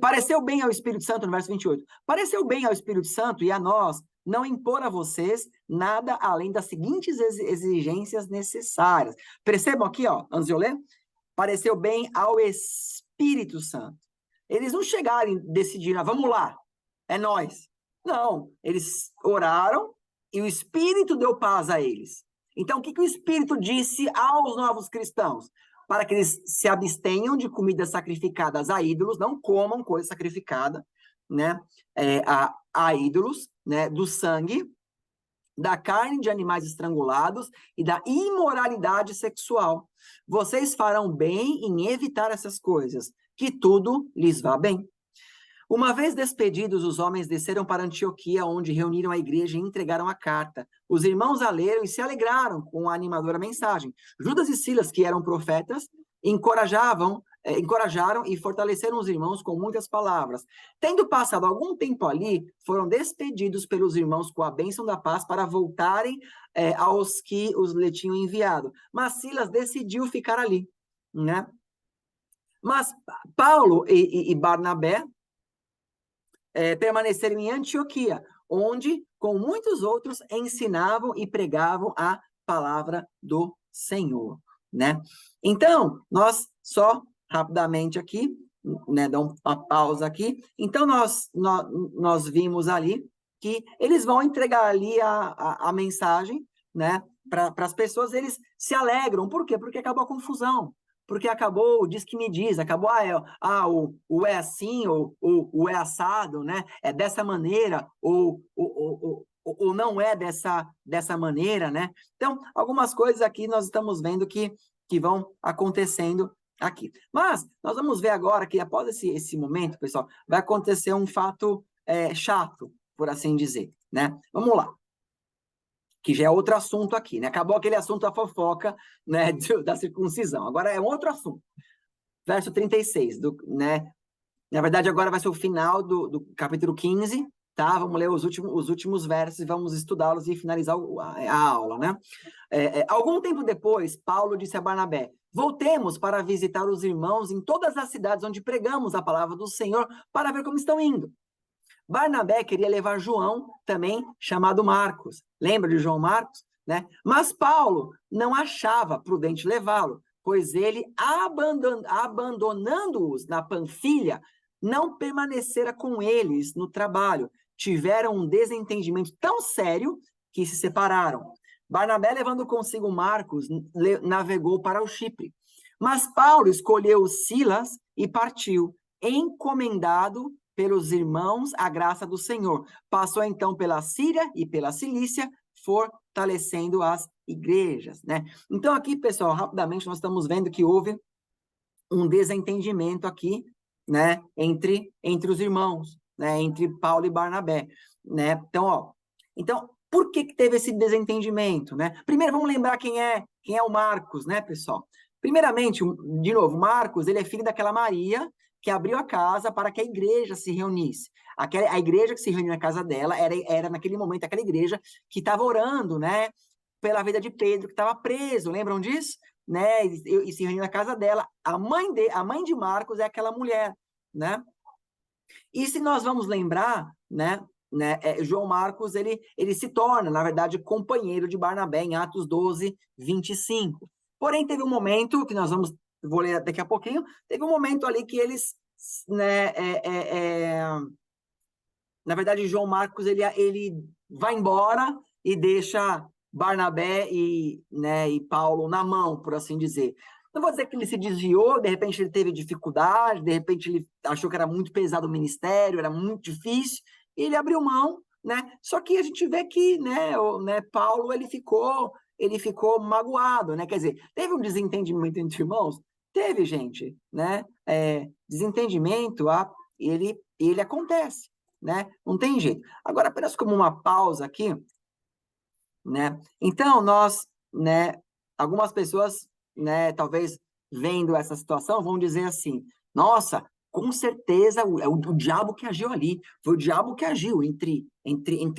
Speaker 1: Pareceu bem ao Espírito Santo, no verso 28, pareceu bem ao Espírito Santo e a nós não impor a vocês nada além das seguintes exigências necessárias. Percebam aqui, ó, antes de eu ler, pareceu bem ao Espírito Santo. Eles não chegaram e decidiram, vamos lá, é nós. Não, eles oraram e o Espírito deu paz a eles. Então, o que o Espírito disse aos novos cristãos? Para que eles se abstenham de comidas sacrificadas a ídolos, não comam coisa sacrificada, né, a ídolos, né, do sangue, da carne de animais estrangulados e da imoralidade sexual. Vocês farão bem em evitar essas coisas, que tudo lhes vá bem. Uma vez despedidos, os homens desceram para Antioquia, onde reuniram a igreja e entregaram a carta. Os irmãos a leram e se alegraram com a animadora mensagem. Judas e Silas, que eram profetas, encorajaram e fortaleceram os irmãos com muitas palavras. Tendo passado algum tempo ali, foram despedidos pelos irmãos com a bênção da paz para voltarem aos que os lhe tinham enviado. Mas Silas decidiu ficar ali, né? Mas Paulo e Barnabé permaneceram em Antioquia, onde, com muitos outros, ensinavam e pregavam a palavra do Senhor, né? Então, nós só rapidamente aqui, né, dar uma pausa aqui. Então, nós vimos ali que eles vão entregar ali a mensagem, né, para as pessoas, eles se alegram. Por quê? Porque acabou a confusão. Porque acabou, diz que me diz, acabou, o é assim, ou o é assado, né? É dessa maneira, ou não é dessa maneira, né? Então, algumas coisas aqui nós estamos vendo que vão acontecendo aqui. Mas nós vamos ver agora que após esse momento, pessoal, vai acontecer um fato chato, por assim dizer, né? Vamos lá. Que já é outro assunto aqui, né? Acabou aquele assunto da fofoca, né, da circuncisão. Agora é um outro assunto. Verso 36, né? Na verdade, agora vai ser o final do capítulo 15, tá? Vamos ler os últimos versos e vamos estudá-los e finalizar a aula, né? Algum tempo depois, Paulo disse a Barnabé, voltemos para visitar os irmãos em todas as cidades onde pregamos a palavra do Senhor para ver como estão indo. Barnabé queria levar João, também chamado Marcos. Lembra de João Marcos? Né? Mas Paulo não achava prudente levá-lo, pois ele, abandonando-os na Panfilha, não permanecera com eles no trabalho. Tiveram um desentendimento tão sério que se separaram. Barnabé, levando consigo Marcos, navegou para o Chipre. Mas Paulo escolheu Silas e partiu, encomendado pelos irmãos à graça do Senhor. Passou então pela Síria e pela Cilícia, fortalecendo as igrejas, né? Então aqui, pessoal, rapidamente nós estamos vendo que houve um desentendimento aqui, né, entre os irmãos, né, entre Paulo e Barnabé, né? Então, por que teve esse desentendimento, né? Primeiro, vamos lembrar quem é o Marcos, né, pessoal? Primeiramente, de novo, Marcos, ele é filho daquela Maria que abriu a casa para que a igreja se reunisse. A igreja que se reuniu na casa dela era naquele momento aquela igreja que estava orando, né, pela vida de Pedro, que estava preso, lembram disso? Né, e se reuniu na casa dela. A mãe de Marcos é aquela mulher, né? E se nós vamos lembrar, né, João Marcos, ele se torna, na verdade, companheiro de Barnabé em Atos 12, 25. Porém, teve um momento, que vou ler daqui a pouquinho, teve um momento ali que eles, né, na verdade, João Marcos, ele vai embora e deixa Barnabé e Paulo na mão, por assim dizer. Não vou dizer que ele se desviou, de repente ele teve dificuldade, de repente ele achou que era muito pesado o ministério, era muito difícil, e ele abriu mão, né? Só que a gente vê que, Paulo, ele ficou magoado, né? Quer dizer, teve um desentendimento entre irmãos? Teve, gente, né? Desentendimento, ele acontece, né? Não tem jeito. Agora, apenas como uma pausa aqui, né? Então, algumas pessoas, né, talvez vendo essa situação, vão dizer assim: nossa, com certeza é o diabo que agiu ali, foi o diabo que agiu entre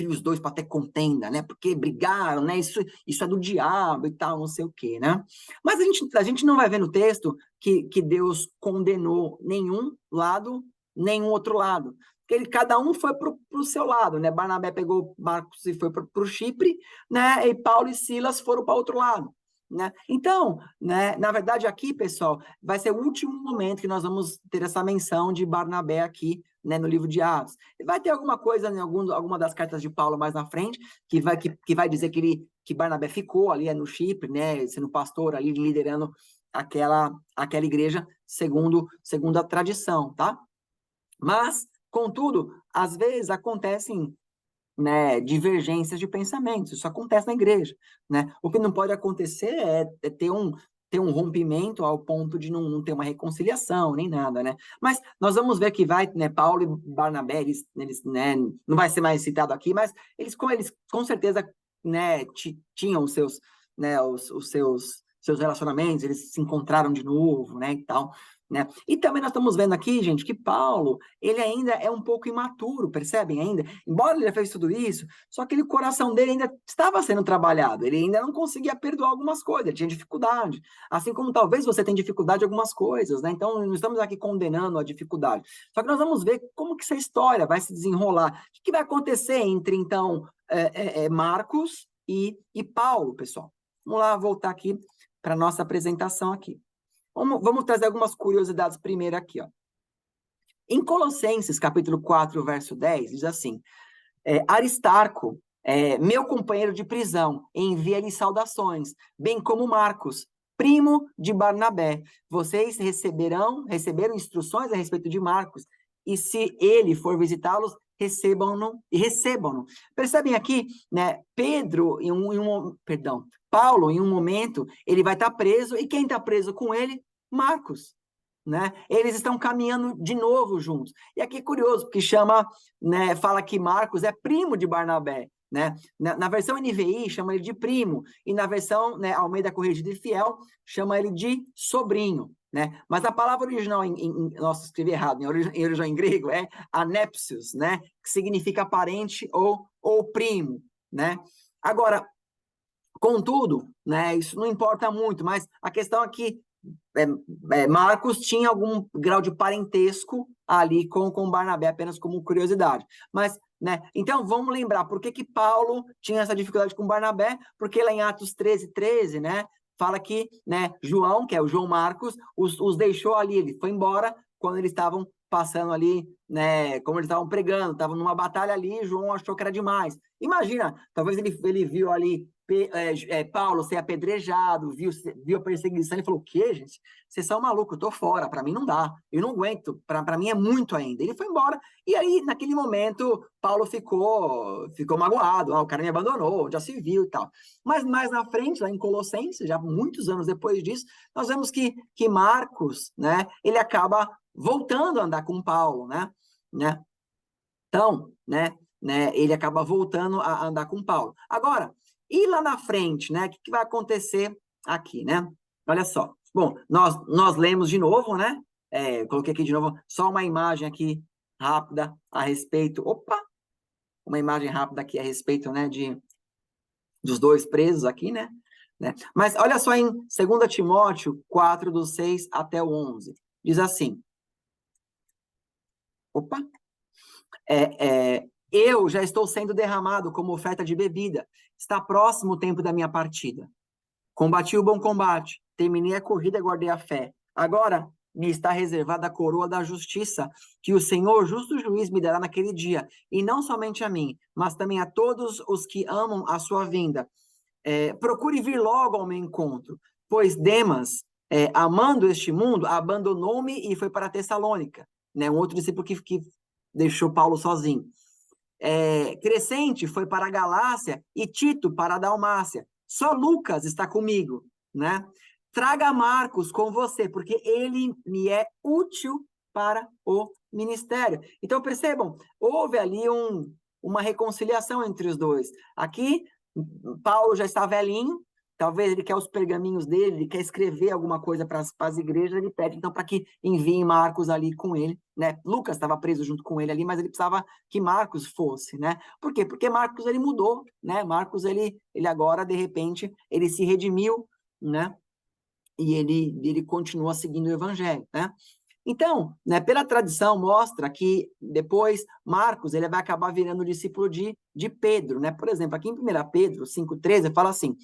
Speaker 1: os dois para ter contenda, né? Porque brigaram, né? Isso é do diabo e tal, não sei o quê, né? Mas a gente não vai ver no texto que Deus condenou nenhum lado, nenhum outro lado. Porque cada um foi para o seu lado, né? Barnabé pegou Marcos e foi para o Chipre, né? E Paulo e Silas foram para outro lado, né? Então, né, na verdade, aqui, pessoal, vai ser o último momento que nós vamos ter essa menção de Barnabé aqui, né, no livro de Atos. Vai ter alguma coisa em alguma das cartas de Paulo mais na frente que vai dizer que Barnabé ficou ali no Chipre, né, sendo pastor ali, liderando aquela igreja segundo a tradição, tá? Mas, contudo, às vezes acontecem, né, divergências de pensamentos. Isso acontece na igreja, né? O que não pode acontecer é ter um rompimento ao ponto de não ter uma reconciliação, nem nada, né? Mas nós vamos ver que né, Paulo e Barnabé, eles né, não vai ser mais citado aqui, mas eles com certeza, né, tinham os seus, né, os seus relacionamentos, eles se encontraram de novo, né, e tal, né? E também nós estamos vendo aqui, gente, que Paulo, ele ainda é um pouco imaturo, percebem ainda? Embora ele fez tudo isso, só que o coração dele ainda estava sendo trabalhado, ele ainda não conseguia perdoar algumas coisas, ele tinha dificuldade. Assim como talvez você tenha dificuldade em algumas coisas, né? Então, não estamos aqui condenando a dificuldade. Só que nós vamos ver como que essa história vai se desenrolar. O que vai acontecer entre, então, Marcos e Paulo, pessoal? Vamos lá voltar aqui para a nossa apresentação aqui. Vamos trazer algumas curiosidades primeiro aqui, ó. Em Colossenses, capítulo 4, verso 10, diz assim: Aristarco, meu companheiro de prisão, envia-lhe saudações, bem como Marcos, primo de Barnabé. Vocês receberam instruções a respeito de Marcos, e se ele for visitá-los, recebam-no. Percebem aqui, né? Paulo, em um momento, ele vai estar preso, e quem está preso com ele? Marcos, né? Eles estão caminhando de novo juntos. E aqui é curioso, porque né, fala que Marcos é primo de Barnabé, né? Na versão NVI, chama ele de primo, e na versão, né, Almeida Corrigida e Fiel, chama ele de sobrinho, né? Mas a palavra original, nossa, escrevi errado, em original em grego, é anepsios, né? Que significa parente ou primo, né? Agora, contudo, né, isso não importa muito, mas a questão é que Marcos tinha algum grau de parentesco ali com Barnabé, apenas como curiosidade. Mas, né, então vamos lembrar, por que Paulo tinha essa dificuldade com Barnabé? Porque lá em Atos 13, né, fala que, né, João, que é o João Marcos, os deixou ali, ele foi embora quando eles estavam passando ali, né, como eles estavam pregando, estavam numa batalha ali, João achou que era demais. Imagina, talvez ele viu ali Paulo ser apedrejado, viu a perseguição e falou: o quê, gente? Vocês são malucos, eu tô fora, para mim não dá, eu não aguento, para mim é muito ainda. Ele foi embora, e aí, naquele momento, Paulo ficou magoado, o cara me abandonou, já se viu e tal. Mas mais na frente, lá em Colossenses, já muitos anos depois disso, nós vemos que Marcos, né, ele acaba voltando a andar com Paulo, né? Então, ele acaba voltando a andar com Paulo. Agora, e lá na frente, né? O que vai acontecer aqui, né? Olha só. Bom, nós lemos de novo, né? Coloquei aqui de novo só uma imagem aqui rápida a respeito. Opa! Uma imagem rápida aqui a respeito, né? Dos dois presos aqui, né? Mas olha só em 2 Timóteo 4, do 6 até o 11. Diz assim. Opa! Eu já estou sendo derramado como oferta de bebida. Está próximo o tempo da minha partida. Combati o bom combate, terminei a corrida e guardei a fé. Agora me está reservada a coroa da justiça, que o Senhor, justo juiz, me dará naquele dia, e não somente a mim, mas também a todos os que amam a sua vinda. Procure vir logo ao meu encontro, pois Demas, amando este mundo, abandonou-me e foi para Tessalônica, né? Um outro discípulo que deixou Paulo sozinho. Crescente foi para a Galácia e Tito para a Dalmácia. Só Lucas está comigo, né? Traga Marcos com você, porque ele me é útil para o ministério. Então, percebam, houve ali uma reconciliação entre os dois. Aqui, Paulo já está velhinho, talvez ele quer os pergaminhos dele, ele quer escrever alguma coisa para as igrejas, ele pede então para que enviem Marcos ali com ele, né? Lucas estava preso junto com ele ali, mas ele precisava que Marcos fosse, né? Por quê? Porque Marcos ele mudou, né? Marcos ele agora de repente ele se redimiu, né? E ele continua seguindo o evangelho, né? Então, né, pela tradição mostra que depois Marcos ele vai acabar virando discípulo de Pedro, né? Por exemplo, aqui em 1 Pedro 5,13 fala assim: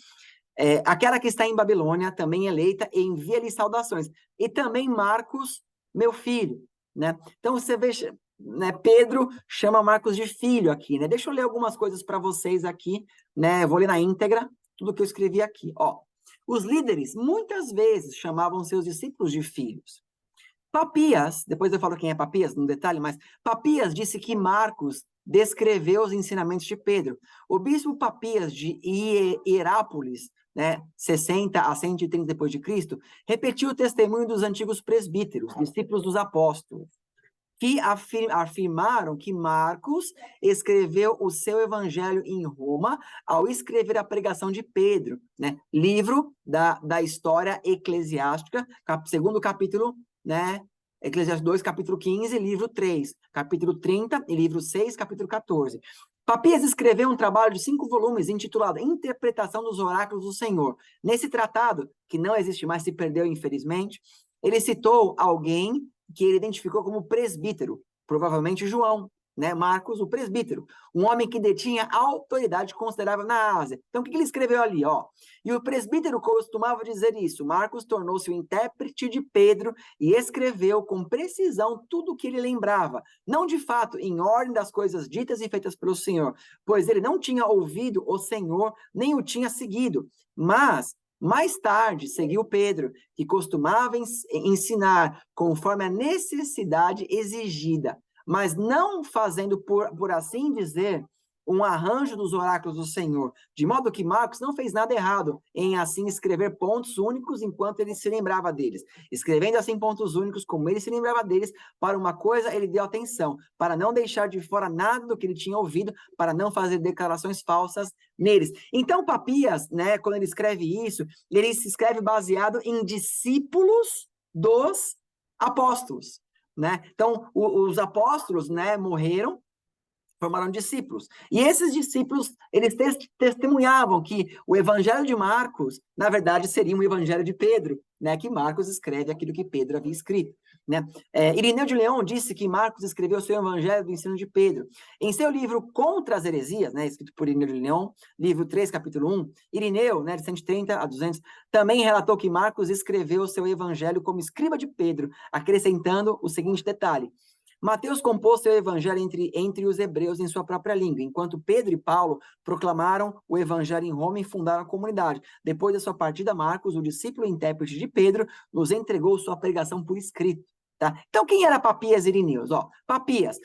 Speaker 1: aquela que está em Babilônia, também eleita, envia-lhe saudações. E também Marcos, meu filho, né? Então, você vê, né, Pedro chama Marcos de filho aqui, né? Deixa eu ler algumas coisas para vocês aqui, né? Eu vou ler na íntegra tudo que eu escrevi aqui, ó. Os líderes, muitas vezes, chamavam seus discípulos de filhos. Papias, depois eu falo quem é Papias, no detalhe, mas Papias disse que Marcos descreveu os ensinamentos de Pedro. O bispo Papias de Hierápolis, né, 60 a 130 depois de Cristo, repetiu o testemunho dos antigos presbíteros, discípulos dos apóstolos, que afirmaram que Marcos escreveu o seu evangelho em Roma ao escrever a pregação de Pedro, né? Livro da história eclesiástica, segundo capítulo, né? Eclesiastes 2, capítulo 15, livro 3, capítulo 30 e livro 6, capítulo 14. Papias escreveu um trabalho de 5 volumes intitulado Interpretação dos Oráculos do Senhor. Nesse tratado, que não existe mais, se perdeu infelizmente, ele citou alguém que ele identificou como presbítero, provavelmente João, né? Marcos, o presbítero, um homem que detinha autoridade considerável na Ásia. Então, o que ele escreveu ali? Ó? E o presbítero costumava dizer isso. Marcos tornou-se o intérprete de Pedro e escreveu com precisão tudo o que ele lembrava, não de fato em ordem das coisas ditas e feitas pelo Senhor, pois ele não tinha ouvido o Senhor, nem o tinha seguido, mas mais tarde, seguiu Pedro, que costumava ensinar conforme a necessidade exigida, mas não fazendo, por assim dizer, um arranjo dos oráculos do Senhor, de modo que Marcos não fez nada errado em assim escrever pontos únicos enquanto ele se lembrava deles. Escrevendo assim pontos únicos, como ele se lembrava deles, para uma coisa ele deu atenção, para não deixar de fora nada do que ele tinha ouvido, para não fazer declarações falsas neles. Então, Papias, né, quando ele escreve isso, ele se escreve baseado em discípulos dos apóstolos, né? Então, os apóstolos, né, morreram, formaram discípulos. E esses discípulos, eles testemunhavam que o evangelho de Marcos, na verdade, seria um evangelho de Pedro, né? Que Marcos escreve aquilo que Pedro havia escrito, né? Irineu de Leão disse que Marcos escreveu o seu evangelho do ensino de Pedro. Em seu livro Contra as Heresias, né, escrito por Irineu de Leão, livro 3, capítulo 1, Irineu, né, de 130 a 200, também relatou que Marcos escreveu o seu evangelho como escriba de Pedro, acrescentando o seguinte detalhe: Mateus compôs seu evangelho entre os hebreus em sua própria língua, enquanto Pedro e Paulo proclamaram o evangelho em Roma e fundaram a comunidade. Depois da sua partida, Marcos, o discípulo e intérprete de Pedro, nos entregou sua pregação por escrito. Tá? Então, quem era Papias Irineu? Papias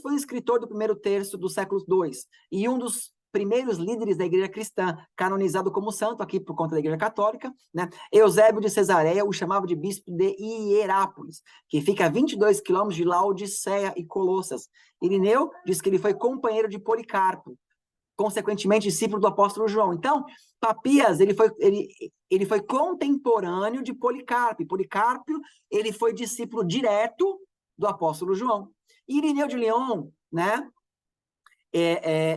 Speaker 1: foi um escritor do primeiro terço do século II e um dos primeiros líderes da igreja cristã, canonizado como santo aqui por conta da igreja católica, né? Eusébio de Cesareia o chamava de bispo de Hierápolis, que fica a 22 quilômetros de Laodiceia e Colossas. Irineu diz que ele foi companheiro de Policarpo, consequentemente discípulo do apóstolo João. Então, Papias, ele foi contemporâneo de Policarpo. E Policarpo, ele foi discípulo direto do apóstolo João. E Irineu de Leão, né?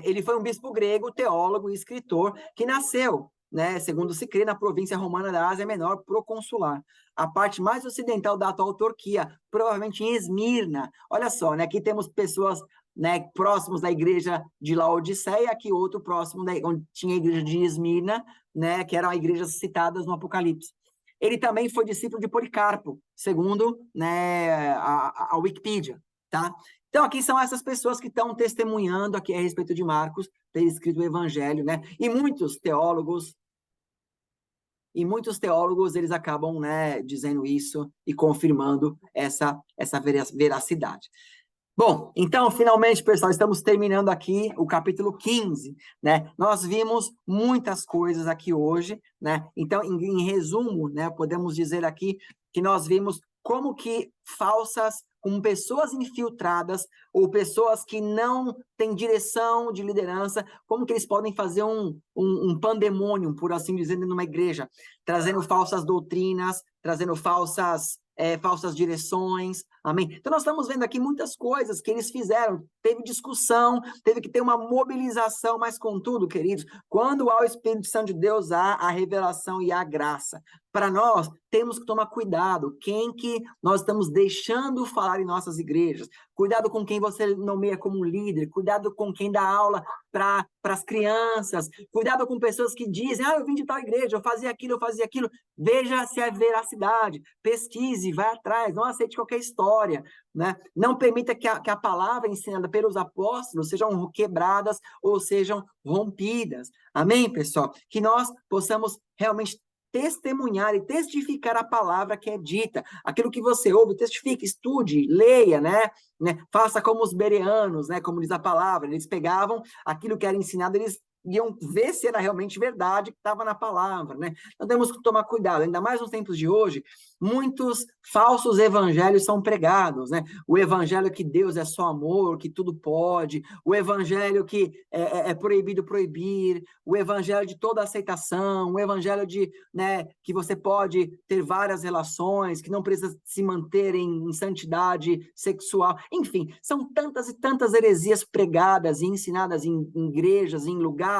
Speaker 1: Ele foi um bispo grego, teólogo e escritor que nasceu, né, segundo se crê, na província romana da Ásia Menor, proconsular, a parte mais ocidental da atual Turquia, provavelmente em Esmirna. Olha só, né, aqui temos pessoas, né, próximos da igreja de Laodiceia, aqui outro próximo, onde tinha a igreja de Esmirna, né, que eram igrejas citadas no Apocalipse. Ele também foi discípulo de Policarpo, segundo, né, a Wikipedia, tá? Então, aqui são essas pessoas que estão testemunhando aqui a respeito de Marcos ter escrito o Evangelho, né? E muitos teólogos, eles acabam, né, dizendo isso e confirmando essa veracidade. Bom, então, finalmente, pessoal, estamos terminando aqui o capítulo 15, né? Nós vimos muitas coisas aqui hoje, né? Então, em resumo, né, podemos dizer aqui que nós vimos como que como pessoas infiltradas ou pessoas que não têm direção de liderança, como que eles podem fazer um pandemônio, por assim dizer, numa igreja, trazendo falsas doutrinas, trazendo falsas direções, amém? Então, nós estamos vendo aqui muitas coisas que eles fizeram, teve discussão, teve que ter uma mobilização, mas contudo, queridos, quando há o Espírito Santo de Deus, há a revelação e a graça. Para nós, temos que tomar cuidado, quem que nós estamos deixando falar em nossas igrejas, cuidado com quem você nomeia como líder, cuidado com quem dá aula para as crianças, cuidado com pessoas que dizem, eu vim de tal igreja, eu fazia aquilo, veja se é veracidade, pesquise, vai atrás, não aceite qualquer história, né? Não permita que a palavra ensinada pelos apóstolos sejam quebradas ou sejam rompidas, amém, pessoal? Que nós possamos realmente testemunhar e testificar a palavra que é dita. Aquilo que você ouve, testifique, estude, leia, né? Faça como os bereanos, né? Como diz a palavra, eles pegavam aquilo que era ensinado, eles iam ver se era realmente verdade que estava na palavra, né? Nós temos que tomar cuidado, ainda mais nos tempos de hoje, muitos falsos evangelhos são pregados, né? O evangelho que Deus é só amor, que tudo pode, o evangelho que é proibido proibir, o evangelho de toda aceitação, o evangelho de, né, que você pode ter várias relações, que não precisa se manter em santidade sexual, enfim, são tantas e tantas heresias pregadas e ensinadas em igrejas, em lugares,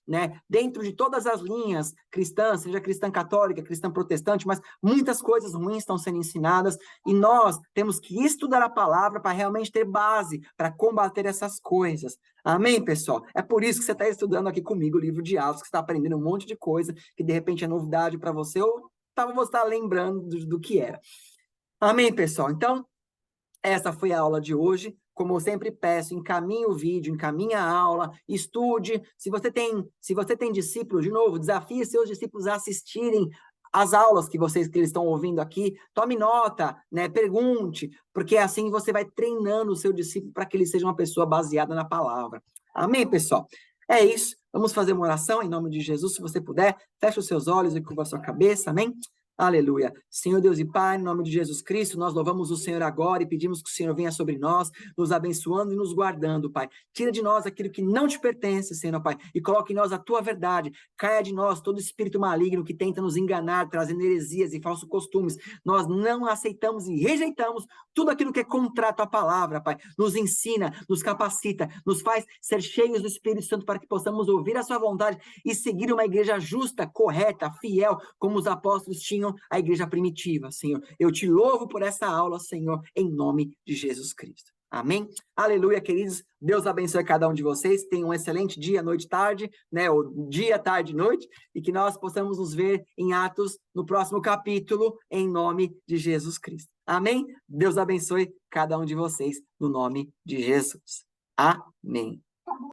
Speaker 1: né, dentro de todas as linhas cristãs, seja cristã católica, cristã protestante, mas muitas coisas ruins estão sendo ensinadas e nós temos que estudar a palavra para realmente ter base para combater essas coisas. Amém, pessoal? É por isso que você está estudando aqui comigo o livro de Atos, que você está aprendendo um monte de coisa que de repente é novidade para você ou você está lembrando do que era. Amém, pessoal? Então, essa foi a aula de hoje. Como eu sempre peço, encaminhe o vídeo, encaminhe a aula, estude. Se você tem discípulos, de novo, desafie seus discípulos a assistirem as aulas que eles estão ouvindo aqui. Tome nota, né? Pergunte, porque assim você vai treinando o seu discípulo para que ele seja uma pessoa baseada na palavra. Amém, pessoal? É isso. Vamos fazer uma oração em nome de Jesus, se você puder. Feche os seus olhos e curva a sua cabeça, amém? Aleluia. Senhor Deus e Pai, em nome de Jesus Cristo, nós louvamos o Senhor agora e pedimos que o Senhor venha sobre nós, nos abençoando e nos guardando, Pai. Tira de nós aquilo que não te pertence, Senhor, Pai, e coloque em nós a tua verdade. Caia de nós todo espírito maligno que tenta nos enganar, trazendo heresias e falsos costumes. Nós não aceitamos e rejeitamos tudo aquilo que é contra a tua palavra, Pai. Nos ensina, nos capacita, nos faz ser cheios do Espírito Santo para que possamos ouvir a sua vontade e seguir uma igreja justa, correta, fiel, como os apóstolos tinham a igreja primitiva, Senhor. Eu te louvo por essa aula, Senhor, em nome de Jesus Cristo. Amém? Aleluia, queridos. Deus abençoe cada um de vocês. Tenham um excelente dia, noite, tarde, né? Ou dia, tarde, noite. E que nós possamos nos ver em Atos no próximo capítulo, em nome de Jesus Cristo. Amém? Deus abençoe cada um de vocês no nome de Jesus. Amém.